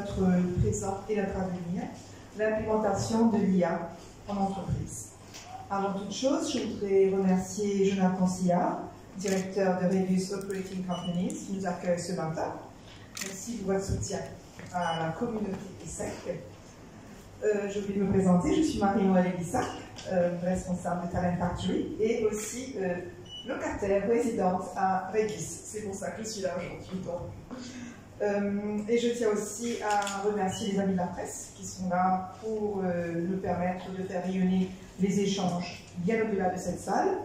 notre présent et notre avenir, l'implémentation de l'IA en entreprise. Avant toute chose, je voudrais remercier Jonathan Sillard, directeur de Rebus Operating Companies, qui nous accueille ce matin. Merci pour votre soutien à la communauté ESSEC. Je vais me présenter, je suis Marie-Noëlle Elissac, responsable de Talent Factory et aussi locataire, résidente à Rebus. C'est pour ça que je suis là aujourd'hui. Et je tiens aussi à remercier les amis de la presse qui sont là pour nous permettre de faire rayonner les échanges bien au-delà de cette salle.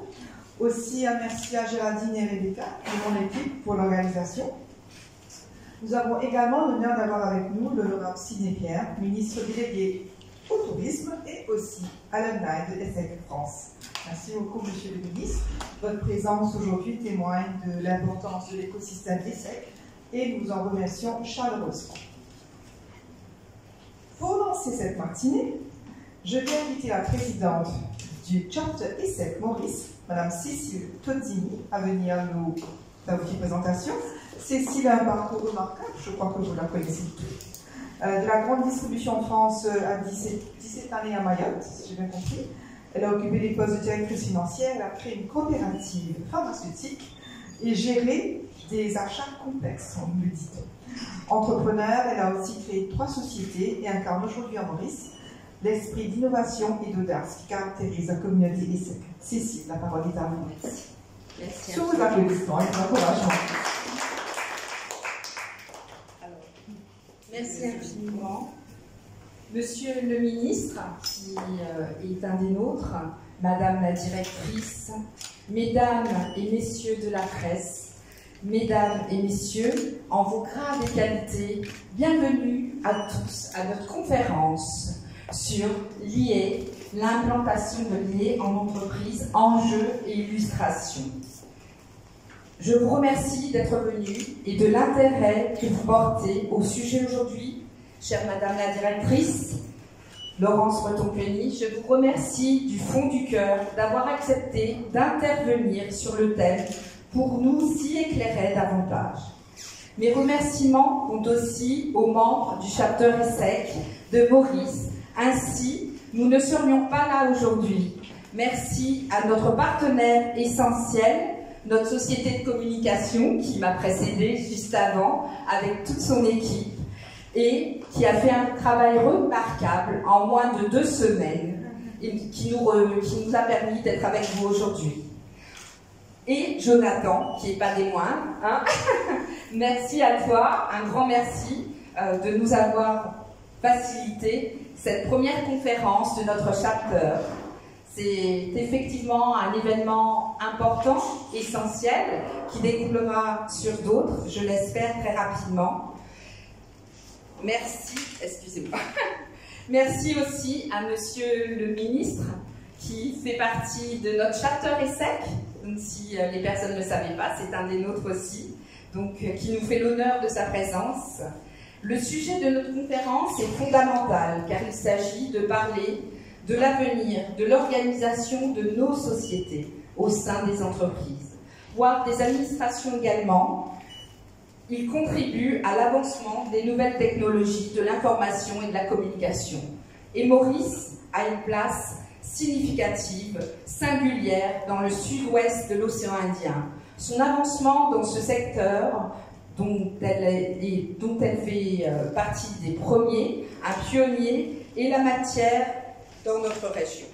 Aussi un merci à Géraldine et Rebecca de mon équipe pour l'organisation. Nous avons également l'honneur d'avoir avec nous l'honorable Sidney Pierre, ministre délégué au tourisme et aussi alumni de ESSEC France. Merci beaucoup, Monsieur le ministre. Votre présence aujourd'hui témoigne de l'importance de l'écosystème ESSEC et nous en remercions chaleureusement. Pour lancer cette matinée, je vais inviter la présidente du chapter ESSEC Maurice, Madame Cécile Tozzini, à venir nous faire une petite présentation. Cécile a un parcours remarquable, je crois que vous la connaissez tous. De la grande distribution en France à 17 années à Mayotte, si j'ai bien compris. Elle a occupé des postes de directrice financière, elle a créé une coopérative pharmaceutique et géré des achats complexes, on me dit. Entrepreneur, elle a aussi créé 3 sociétés et incarne aujourd'hui en Maurice l'esprit d'innovation et d'audace qui caractérise la communauté ESSEC. Cécile, la parole est à vous. Merci. Sur vos applaudissements et vos encouragements. Merci infiniment. Monsieur le ministre, qui est un des nôtres, Madame la directrice, Mesdames et Messieurs de la presse, Mesdames et Messieurs, en vos grades et qualités, bienvenue à tous à notre conférence sur l'IA, l'implantation de l'IA en entreprise, enjeux et illustrations. Je vous remercie d'être venu et de l'intérêt que vous portez au sujet aujourd'hui. Chère Madame la directrice, Laurence Breton-Peny, je vous remercie du fond du cœur d'avoir accepté d'intervenir sur le thème pour nous y éclairer davantage. Mes remerciements vont aussi aux membres du chapter ESSEC de Maurice. Ainsi, nous ne serions pas là aujourd'hui. Merci à notre partenaire essentiel, notre société de communication qui m'a précédée juste avant avec toute son équipe et qui a fait un travail remarquable en moins de 2 semaines et qui nous a permis d'être avec vous aujourd'hui. Et Jonathan, qui n'est pas des moindres, hein. Merci à toi, un grand merci de nous avoir facilité cette première conférence de notre chapter. C'est effectivement un événement important, essentiel, qui découlera sur d'autres, je l'espère très rapidement. Merci, excusez-moi. Merci aussi à Monsieur le ministre, qui fait partie de notre chapter ESSEC. Donc, si les personnes ne le savaient pas, c'est un des nôtres aussi, donc qui nous fait l'honneur de sa présence. Le sujet de notre conférence est fondamental, car il s'agit de parler de l'avenir, de l'organisation de nos sociétés au sein des entreprises, voire des administrations également. Il contribue à l'avancement des nouvelles technologies de l'information et de la communication. Et Maurice a une place significative, singulière dans le sud-ouest de l'océan Indien. Son avancement dans ce secteur, dont elle fait partie des premiers, un pionnier, est la matière dans notre région.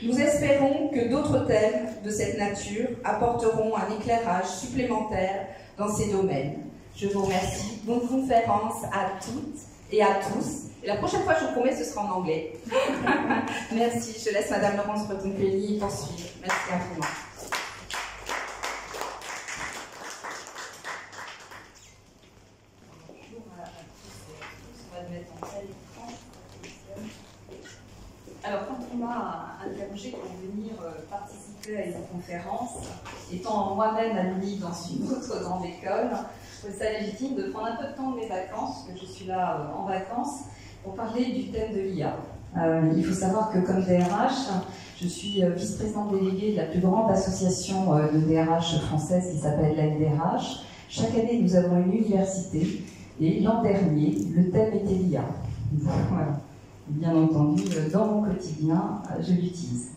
Nous espérons que d'autres thèmes de cette nature apporteront un éclairage supplémentaire dans ces domaines. Je vous remercie. Bonne conférence à toutes et à tous. Et la prochaine fois, je vous promets, ce sera en anglais. Merci. Je laisse Madame Laurence Breton-Peny poursuivre. Merci infiniment. Alors, quand on m'a interrogé pour venir participer à une conférence, étant moi-même admis dans une autre grande école, je trouvais ça légitime de prendre un peu de temps de mes vacances, parce que je suis là en vacances, pour parler du thème de l'IA. Il faut savoir que comme DRH, je suis vice-présidente déléguée de la plus grande association de DRH française qui s'appelle la NDRH. Chaque année, nous avons une université Et l'an dernier, le thème était l'IA. Voilà. Bien entendu, dans mon quotidien, je l'utilise.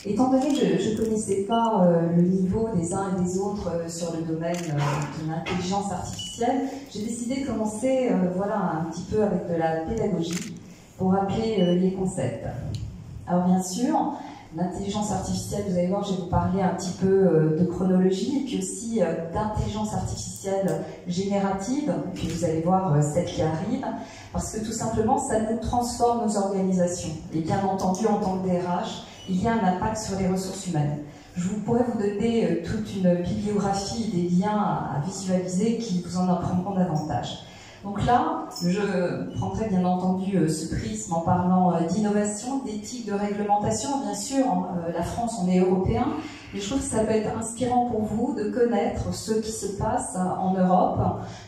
Étant donné que je ne connaissais pas le niveau des uns et des autres sur le domaine de l'intelligence artificielle, j'ai décidé de commencer voilà, un petit peu avec de la pédagogie pour rappeler les concepts. Alors bien sûr, l'intelligence artificielle, vous allez voir, je vais vous parler un petit peu de chronologie et puis aussi d'intelligence artificielle générative, et puis vous allez voir celle qui arrive, parce que tout simplement, ça nous transforme nos organisations. Et bien entendu, en tant que DRH, il y a un impact sur les ressources humaines. Je pourrais vous donner toute une bibliographie des liens à visualiser qui vous en apprendront davantage. Donc là, je prendrai bien entendu ce prisme en parlant d'innovation, d'éthique, de réglementation. Bien sûr, la France, on est européen, mais je trouve que ça peut être inspirant pour vous de connaître ce qui se passe en Europe,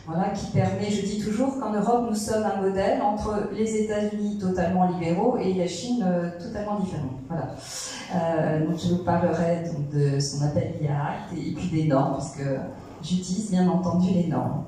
voilà, qui permet, je dis toujours qu'en Europe, nous sommes un modèle entre les États-Unis totalement libéraux et la Chine totalement différente. Voilà. Donc je vous parlerai donc, de ce qu'on appelle l'IA et puis des normes, parce que j'utilise bien entendu les normes.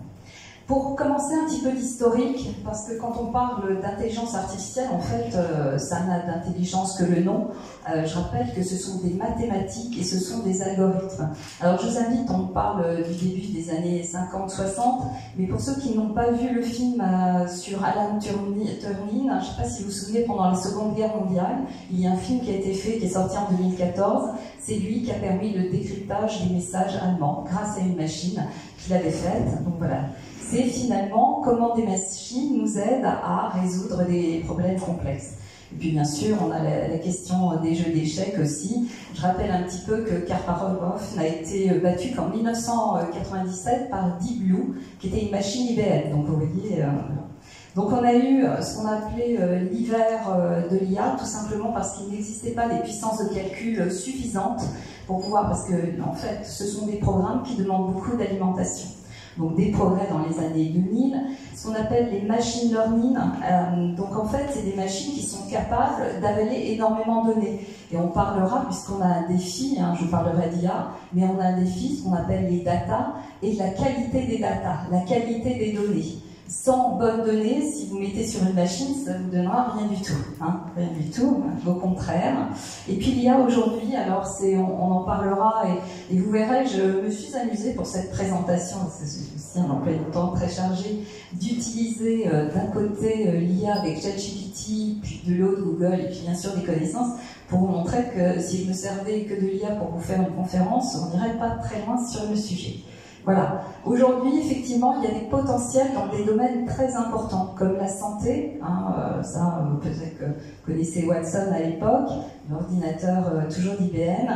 Pour commencer un petit peu d'historique, parce que quand on parle d'intelligence artificielle, en fait, ça n'a d'intelligence que le nom. Je rappelle que ce sont des mathématiques et ce sont des algorithmes. Alors je vous invite, on parle du début des années 50-60, mais pour ceux qui n'ont pas vu le film sur Alan Turing, je ne sais pas si vous vous souvenez, pendant la Seconde Guerre mondiale, il y a un film qui a été fait, qui est sorti en 2014. C'est lui qui a permis le décryptage des messages allemands grâce à une machine qu'il avait faite. Donc voilà. C'est finalement comment des machines nous aident à résoudre des problèmes complexes. Et puis bien sûr, on a la question des jeux d'échecs aussi. Je rappelle un petit peu que Kasparov n'a été battu qu'en 1997 par Deep Blue, qui était une machine IBM. Donc vous voyez... Donc on a eu ce qu'on a appelé l'hiver de l'IA, tout simplement parce qu'il n'existait pas des puissances de calcul suffisantes pour pouvoir... Parce que en fait, ce sont des programmes qui demandent beaucoup d'alimentation. Donc des progrès dans les années 2000, ce qu'on appelle les machine learning. Donc en fait, c'est des machines qui sont capables d'avaler énormément de données. Et on parlera, puisqu'on a un défi, je vous parlerai d'IA, mais on a un défi, ce qu'on appelle les data, et la qualité des data, la qualité des données. Sans bonnes données, si vous mettez sur une machine, ça ne vous donnera rien du tout. Rien du tout, au contraire. Et puis l'IA aujourd'hui, alors on en parlera et vous verrez, je me suis amusée pour cette présentation, c'est aussi un emploi du temps très chargé, d'utiliser d'un côté l'IA avec ChatGPT, puis de l'autre Google, et puis bien sûr des connaissances, pour vous montrer que si je me servais que de l'IA pour vous faire une conférence, on n'irait pas très loin sur le sujet. Voilà. Aujourd'hui, effectivement, il y a des potentiels dans des domaines très importants, comme la santé. Ça, peut-être que vous connaissez Watson à l'époque, l'ordinateur toujours d'IBM,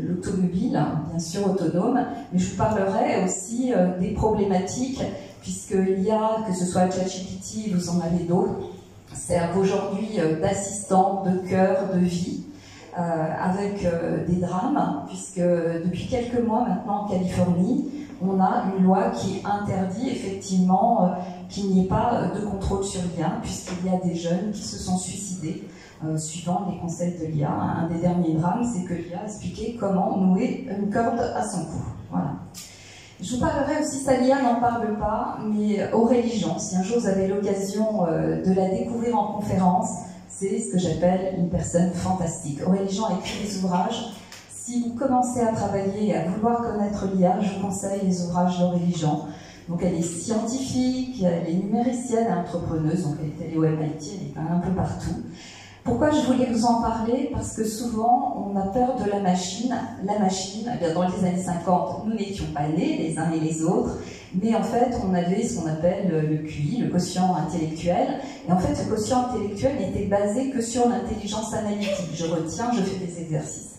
l'automobile, bien sûr autonome. Mais je vous parlerai aussi des problématiques, puisque l'IA, que ce soit ChatGPT, vous en avez d'autres, servent aujourd'hui d'assistants de cœur, de vie. Avec des drames, puisque depuis quelques mois maintenant en Californie, on a une loi qui interdit effectivement qu'il n'y ait pas de contrôle sur l'IA, puisqu'il y a des jeunes qui se sont suicidés suivant les conseils de l'IA. Un des derniers drames, c'est que l'IA a expliqué comment nouer une corde à son cou. Voilà. Je vous parlerai aussi, ça l'IA n'en parle pas, mais aux religions. Si un jour vous avez l'occasion de la découvrir en conférence, c'est ce que j'appelle une personne fantastique. Aurélie Jean a écrit des ouvrages. Si vous commencez à travailler et à vouloir connaître l'IA, je vous conseille les ouvrages d'Aurélie Jean. Donc elle est scientifique, elle est numéricienne, entrepreneuse, donc elle est allée au MIT, elle est un peu partout. Pourquoi je voulais vous en parler? Parce que souvent, on a peur de la machine. La machine, eh bien, dans les années 50, nous n'étions pas nés, les uns et les autres, mais en fait, on avait ce qu'on appelle le QI, le quotient intellectuel. Et en fait, ce quotient intellectuel n'était basé que sur l'intelligence analytique. Je retiens, je fais des exercices.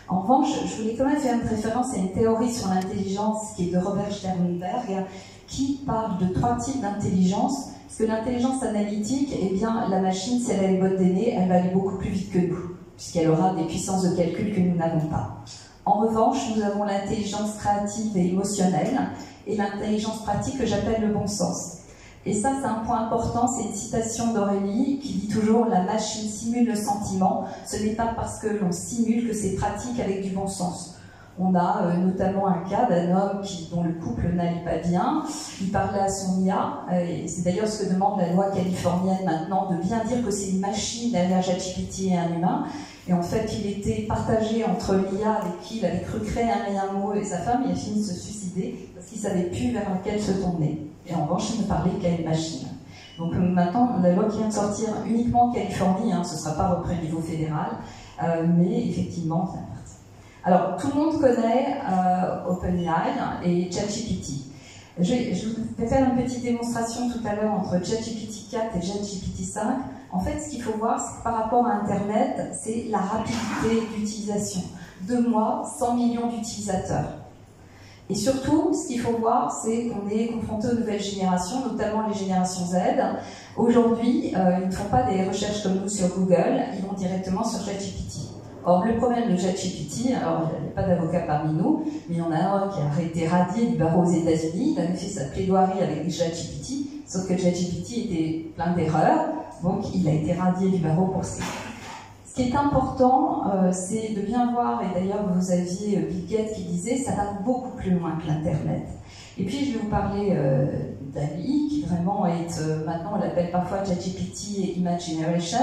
En revanche, je voulais quand même faire une référence à une théorie sur l'intelligence qui est de Robert Sternberg, qui parle de 3 types d'intelligence. Parce que l'intelligence analytique, eh bien, la machine, si elle a les bonnes données, elle va aller beaucoup plus vite que nous, puisqu'elle aura des puissances de calcul que nous n'avons pas. En revanche, nous avons l'intelligence créative et émotionnelle, et l'intelligence pratique que j'appelle le bon sens. Et ça, c'est un point important, c'est une citation d'Aurélie qui dit toujours « La machine simule le sentiment, ce n'est pas parce que l'on simule que c'est pratique avec du bon sens ». On a notamment un cas d'un homme dont le couple n'allait pas bien. Il parlait à son IA, et c'est d'ailleurs ce que demande la loi californienne maintenant, de bien dire que c'est une machine derrière ChatGPT et un humain. Et en fait, il était partagé entre l'IA avec qui il avait cru créer un meilleur mot et sa femme, il a fini de se suicider parce qu'il ne savait plus vers laquelle se tourner. Et en revanche, il ne parlait qu'à une machine. Donc maintenant, la loi qui vient de sortir uniquement en Californie, ce ne sera pas repris au niveau fédéral, mais effectivement, c'est parti. Alors, tout le monde connaît OpenAI et ChatGPT. Je vais faire une petite démonstration tout à l'heure entre ChatGPT 4 et ChatGPT 5. En fait, ce qu'il faut voir, c'est que par rapport à Internet, c'est la rapidité d'utilisation. 2 mois, 100 millions d'utilisateurs. Et surtout, ce qu'il faut voir, c'est qu'on est confronté aux nouvelles générations, notamment les générations Z. Aujourd'hui, ils ne font pas des recherches comme nous sur Google, ils vont directement sur ChatGPT. Or, le problème de ChatGPT, alors il n'y a pas d'avocat parmi nous, mais il y en a un qui a été radié du barreau aux États-Unis, il avait fait sa plaidoirie avec ChatGPT, sauf que ChatGPT était plein d'erreurs, donc il a été radié du barreau pour ça. Ce qui est important, c'est de bien voir, et d'ailleurs vous aviez Bill Gates qui disait, ça va beaucoup plus loin que l'Internet. Et puis je vais vous parler d'AI, qui vraiment est, maintenant on l'appelle parfois ChatGPT et Image Generation.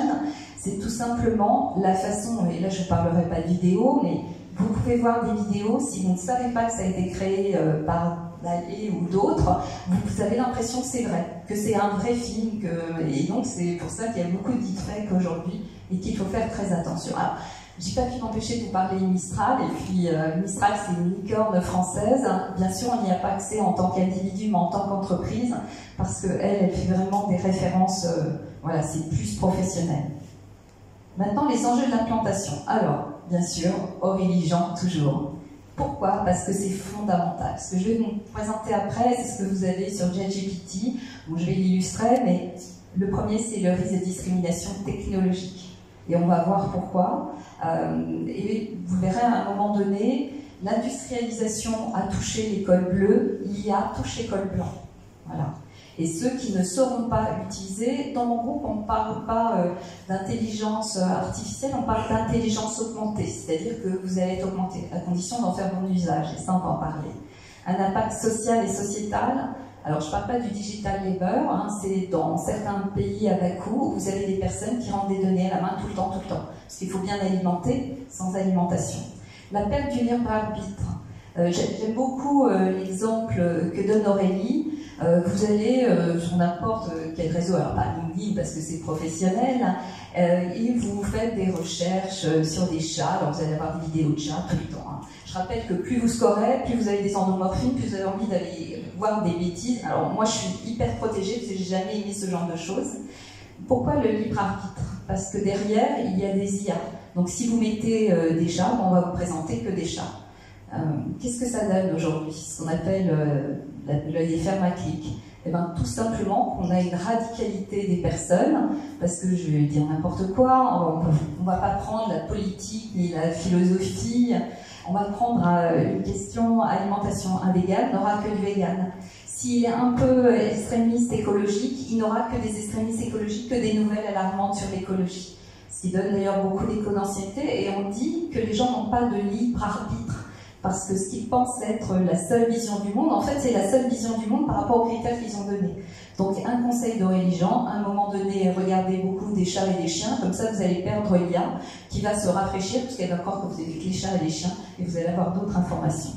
C'est tout simplement la façon, et là je ne parlerai pas de vidéo, mais vous pouvez voir des vidéos, si vous ne savez pas que ça a été créé par Dall-E ou d'autres, vous avez l'impression que c'est vrai, que c'est un vrai film, et donc c'est pour ça qu'il y a beaucoup de deepfakes aujourd'hui, et qu'il faut faire très attention. Alors, j'ai pas pu m'empêcher de vous parler Mistral, et puis Mistral c'est une licorne française. Bien sûr, on n'y a pas accès en tant qu'individu, mais en tant qu'entreprise, parce qu'elle fait vraiment des références, voilà, c'est plus professionnel. Maintenant, les enjeux de l'implantation. Alors, bien sûr, Aurélie Jean, toujours. Pourquoi? Parce que c'est fondamental. Ce que je vais vous présenter après, c'est ce que vous avez sur ChatGPT. Bon, je vais l'illustrer, mais le premier, c'est le risque de discrimination technologique. Et on va voir pourquoi. Et vous verrez à un moment donné, l'industrialisation a touché l'école bleue, l'IA touche l'école blanche. Voilà. Et ceux qui ne sauront pas utiliser, dans mon groupe, on ne parle pas d'intelligence artificielle, on parle d'intelligence augmentée, c'est-à-dire que vous allez être augmenté, à condition d'en faire bon usage, et ça on va en parler. Un impact social et sociétal, alors je ne parle pas du digital labor, c'est dans certains pays à bas coût, vous avez des personnes qui rendent des données à la main tout le temps, parce qu'il faut bien alimenter sans alimentation. La perte du libre arbitre. J'aime beaucoup l'exemple que donne Aurélie. Vous allez sur n'importe quel réseau, alors pas LinkedIn parce que c'est professionnel, et vous faites des recherches sur des chats, alors vous allez avoir des vidéos de chats tout le temps. Je rappelle que plus vous scorez, plus vous avez des endomorphines, plus vous avez envie d'aller voir des bêtises. Alors moi je suis hyper protégée parce que j'ai jamais aimé ce genre de choses. Pourquoi le libre arbitre? Parce que derrière il y a des IA. Donc si vous mettez des chats, on va vous présenter que des chats. Qu'est-ce que ça donne aujourd'hui? Ce qu'on appelle les fermes à clics. Eh bien, tout simplement qu'on a une radicalité des personnes, parce que je vais dire n'importe quoi, on ne va pas prendre la politique ni la philosophie, on va prendre une question alimentation. Un vegan n'aura que du vegan. S'il est un peu extrémiste écologique, il n'aura que des extrémistes écologiques, que des nouvelles alarmantes sur l'écologie. Ce qui donne d'ailleurs beaucoup d'éco-anxiété, et on dit que les gens n'ont pas de libre arbitre. Parce que ce qu'ils pensent être la seule vision du monde, en fait, c'est la seule vision du monde par rapport aux critères qu'ils ont donnés. Donc, un conseil d'Aurélie Jean, à un moment donné, regardez beaucoup des chats et des chiens, comme ça vous allez perdre l'IA, qui va se rafraîchir, parce qu'elle va croire que vous avez que les chats et les chiens, et vous allez avoir d'autres informations.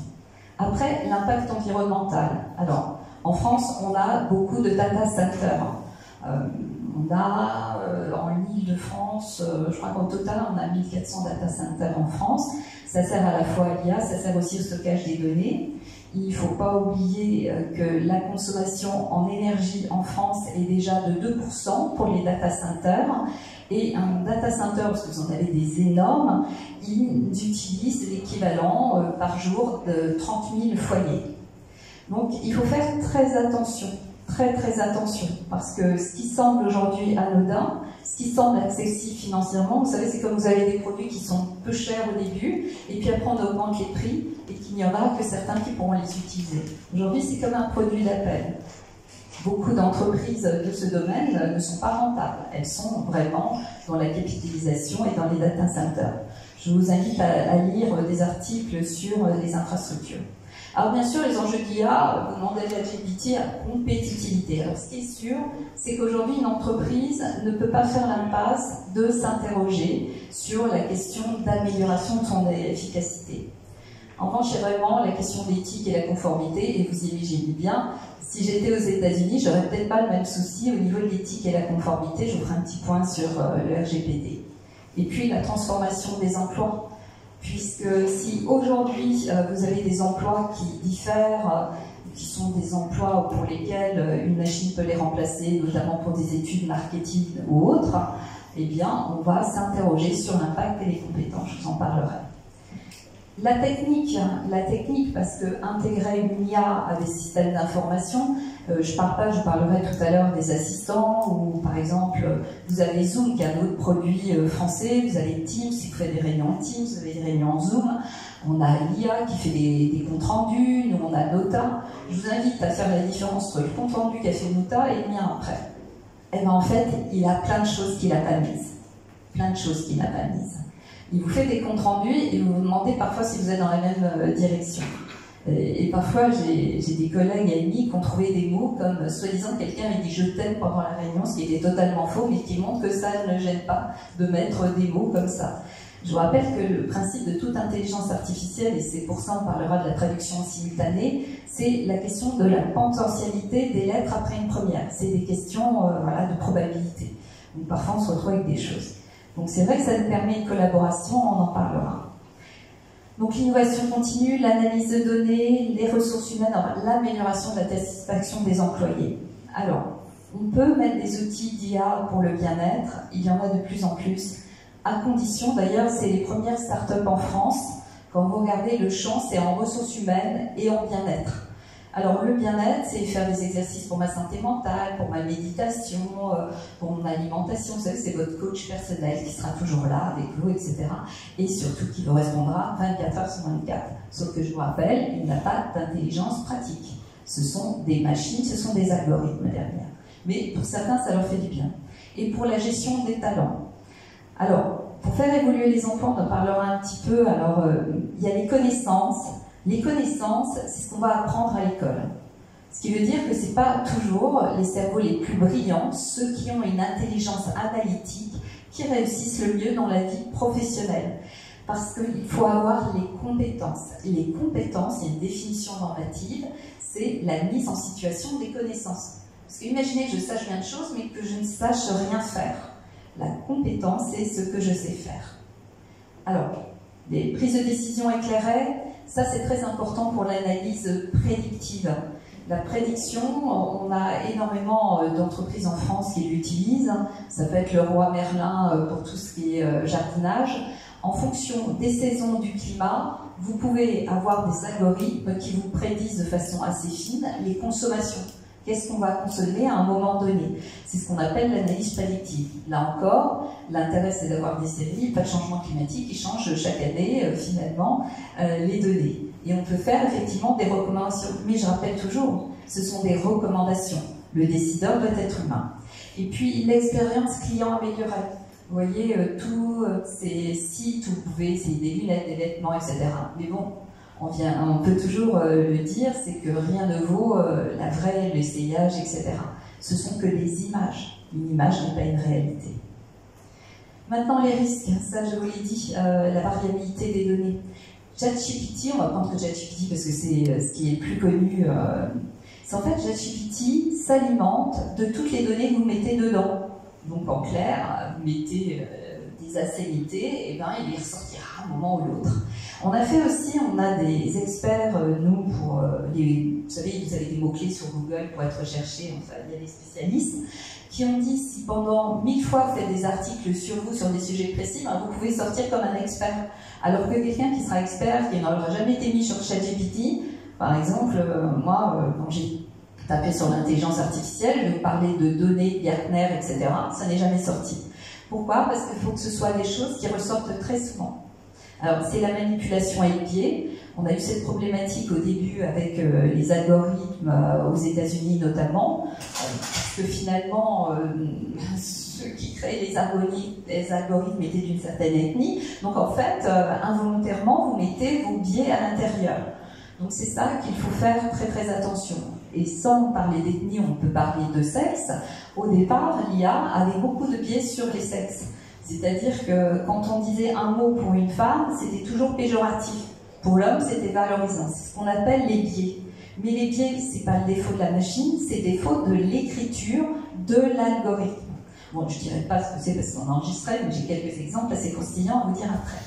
Après, l'impact environnemental. Alors, en France, on a beaucoup de data centers. On a, en Île-de-France, je crois qu'au total, on a 1400 data centers en France. Ça sert à la fois à l'IA, ça sert aussi au stockage des données. Il ne faut pas oublier que la consommation en énergie en France est déjà de 2% pour les data centers. Et un data center, parce que vous en avez des énormes, ils utilisent l'équivalent par jour de 30 000 foyers. Donc il faut faire très attention. Très attention, parce que ce qui semble aujourd'hui anodin, ce qui semble accessible financièrement, vous savez, c'est comme vous avez des produits qui sont peu chers au début, et puis après on augmente les prix, et qu'il n'y aura que certains qui pourront les utiliser. Aujourd'hui, c'est comme un produit d'appel. Beaucoup d'entreprises de ce domaine ne sont pas rentables, elles sont vraiment dans la capitalisation et dans les data centers. Je vous invite à lire des articles sur les infrastructures. Alors bien sûr, les enjeux d'IA, vous demandez à ChatGPT à compétitivité. Alors ce qui est sûr, c'est qu'aujourd'hui, une entreprise ne peut pas faire l'impasse de s'interroger sur la question d'amélioration de son efficacité. En revanche, c'est vraiment la question d'éthique et la conformité, et vous imaginez bien, si j'étais aux États-Unis, j'aurais peut-être pas le même souci au niveau de l'éthique et la conformité. Je vous ferai un petit point sur le RGPD. Et puis la transformation des emplois. Puisque si aujourd'hui vous avez des emplois qui diffèrent, qui sont des emplois pour lesquels une machine peut les remplacer, notamment pour des études marketing ou autres, eh bien on va s'interroger sur l'impact et les compétences, je vous en parlerai. La technique, parce que intégrer une IA à des systèmes d'information, je parlerai tout à l'heure des assistants, ou par exemple, vous avez Zoom qui est un autre produit français, vous avez Teams, si vous faites des réunions en Teams, vous avez des réunions en Zoom, on a l'IA qui fait des comptes rendus, nous on a Nota. Je vous invite à faire la différence entre le compte rendu qu'a fait Nota et le mien après. Et bien en fait, il a plein de choses qu'il n'a pas mises. Plein de choses qu'il n'a pas mises. Il vous fait des comptes rendus et vous vous demandez parfois si vous êtes dans la même direction. Et parfois, j'ai des collègues et amis qui ont trouvé des mots comme soi-disant quelqu'un avait dit je t'aime pendant la réunion, ce qui était totalement faux, mais qui montre que ça ne gêne pas de mettre des mots comme ça. Je vous rappelle que le principe de toute intelligence artificielle, et c'est pour ça qu'on parlera de la traduction simultanée, c'est la question de la potentialité des lettres après une première. C'est des questions voilà, de probabilité. Donc parfois, on se retrouve avec des choses. Donc c'est vrai que ça nous permet une collaboration, on en parlera. Donc l'innovation continue, l'analyse de données, les ressources humaines, l'amélioration de la satisfaction des employés. Alors, on peut mettre des outils d'IA pour le bien-être, il y en a de plus en plus, à condition, d'ailleurs, c'est les premières startups en France, quand vous regardez le champ, c'est en ressources humaines et en bien-être. Alors le bien-être, c'est faire des exercices pour ma santé mentale, pour ma méditation, pour mon alimentation. Vous savez, c'est votre coach personnel qui sera toujours là avec vous, etc. Et surtout qui vous répondra 24 heures sur 24. Sauf que je vous rappelle, il n'a pas d'intelligence pratique. Ce sont des machines, ce sont des algorithmes derrière. Mais pour certains, ça leur fait du bien. Et pour la gestion des talents. Alors, pour faire évoluer les enfants, on en parlera un petit peu. Alors, il y a les connaissances. Les connaissances, c'est ce qu'on va apprendre à l'école. Ce qui veut dire que ce n'est pas toujours les cerveaux les plus brillants, ceux qui ont une intelligence analytique, qui réussissent le mieux dans la vie professionnelle. Parce qu'il faut avoir les compétences. Les compétences, il y a une définition normative, c'est la mise en situation des connaissances. Parce que imaginez que je sache plein de choses, mais que je ne sache rien faire. La compétence, c'est ce que je sais faire. Alors, les prises de décision éclairées, ça, c'est très important pour l'analyse prédictive. La prédiction, on a énormément d'entreprises en France qui l'utilisent. Ça peut être le roi Merlin pour tout ce qui est jardinage. En fonction des saisons du climat, vous pouvez avoir des algorithmes qui vous prédisent de façon assez fine les consommations. Qu'est-ce qu'on va consommer à un moment donné? C'est ce qu'on appelle l'analyse prédictive. Là encore, l'intérêt c'est d'avoir des séries, pas de changement climatique, qui changent chaque année finalement les données. Et on peut faire effectivement des recommandations. Mais je rappelle toujours, ce sont des recommandations. Le décideur doit être humain. Et puis l'expérience client améliorée. Vous voyez, tous ces sites où vous pouvez essayer des lunettes, des vêtements, etc. Mais bon, on peut toujours le dire, c'est que rien ne vaut la vraie, l'essayage, etc. Ce sont que des images. Une image n'est pas une réalité. Maintenant, les risques, ça je vous l'ai dit, la variabilité des données. ChatGPT, on va prendre que ChatGPT parce que c'est ce qui est le plus connu. C'est en fait, ChatGPT s'alimente de toutes les données que vous mettez dedans. Donc en clair, vous mettez des asénités, et ben il les ressortira à un moment ou l'autre. On a fait aussi, on a des experts, nous, pour vous savez, vous avez des mots-clés sur Google pour être recherchés, enfin, il y a des spécialistes, qui ont dit, si pendant 1000 fois vous faites des articles sur vous, sur des sujets précis, ben, vous pouvez sortir comme un expert. Alors que quelqu'un qui sera expert, qui n'aura jamais été mis sur ChatGPT, par exemple, moi, quand j'ai tapé sur l'intelligence artificielle, je parlais de données, Gartner, etc., ça n'est jamais sorti. Pourquoi? Parce qu'il faut que ce soit des choses qui ressortent très souvent. Alors, c'est la manipulation épiée. On a eu cette problématique au début avec les algorithmes aux États-Unis notamment, parce que finalement, ceux qui créent les algorithmes étaient d'une certaine ethnie. Donc en fait, involontairement, vous mettez vos biais à l'intérieur. Donc c'est ça qu'il faut faire très très attention. Et sans parler d'ethnie, on peut parler de sexe. Au départ, l'IA avait beaucoup de biais sur les sexes. C'est-à-dire que quand on disait un mot pour une femme, c'était toujours péjoratif. Pour l'homme, c'était valorisant. C'est ce qu'on appelle les biais. Mais les biais, c'est pas le défaut de la machine, c'est le défaut de l'écriture de l'algorithme. Bon, je dirais pas ce que c'est parce qu'on enregistrait, mais j'ai quelques exemples assez croustillants à vous dire après.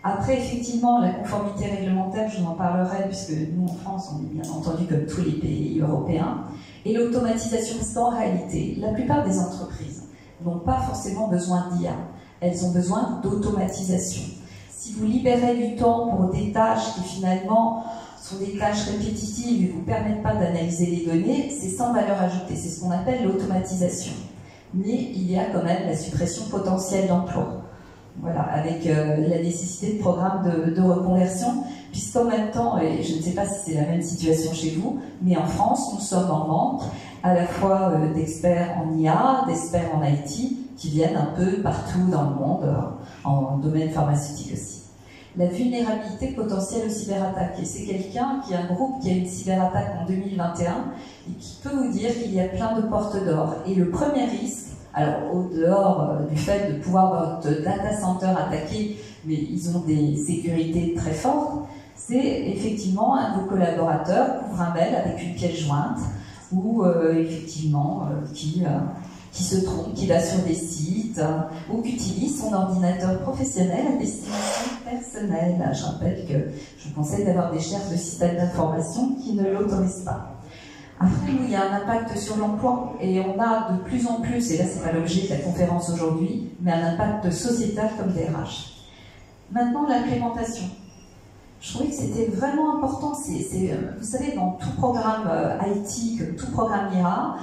Après, effectivement, la conformité réglementaire, je vous en parlerai, puisque nous, en France, on est bien entendu comme tous les pays européens. Et l'automatisation, parce qu'en réalité, la plupart des entreprises n'ont pas forcément besoin d'IA. Elles ont besoin d'automatisation. Si vous libérez du temps pour des tâches qui, finalement, sont des tâches répétitives et ne vous permettent pas d'analyser les données, c'est sans valeur ajoutée. C'est ce qu'on appelle l'automatisation. Mais il y a quand même la suppression potentielle d'emplois. Voilà, avec la nécessité de programmes de reconversion, puisqu'en même temps, et je ne sais pas si c'est la même situation chez vous, mais en France, nous sommes en manque à la fois d'experts en IA, d'experts en IT, qui viennent un peu partout dans le monde, en domaine pharmaceutique aussi. La vulnérabilité potentielle aux cyberattaques. Et c'est quelqu'un qui a un groupe qui a une cyberattaque en 2021 et qui peut vous dire qu'il y a plein de portes d'or. Et le premier risque, alors au dehors du fait de pouvoir votre data center attaqué, mais ils ont des sécurités très fortes, c'est effectivement un de vos collaborateurs ouvre un mail avec une pièce jointe ou effectivement qui se trompe, qui va sur des sites ou qui utilise son ordinateur professionnel à destination personnelle. Je rappelle que je vous conseille d'avoir des chefs de système d'information qui ne l'autorisent pas. Après, il y a un impact sur l'emploi et on a de plus en plus, et là c'est pas l'objet de la conférence aujourd'hui, mais un impact sociétal comme DRH. Maintenant, l'implémentation. Je trouvais que c'était vraiment important. Vous savez, dans tout programme IT, comme tout programme IA,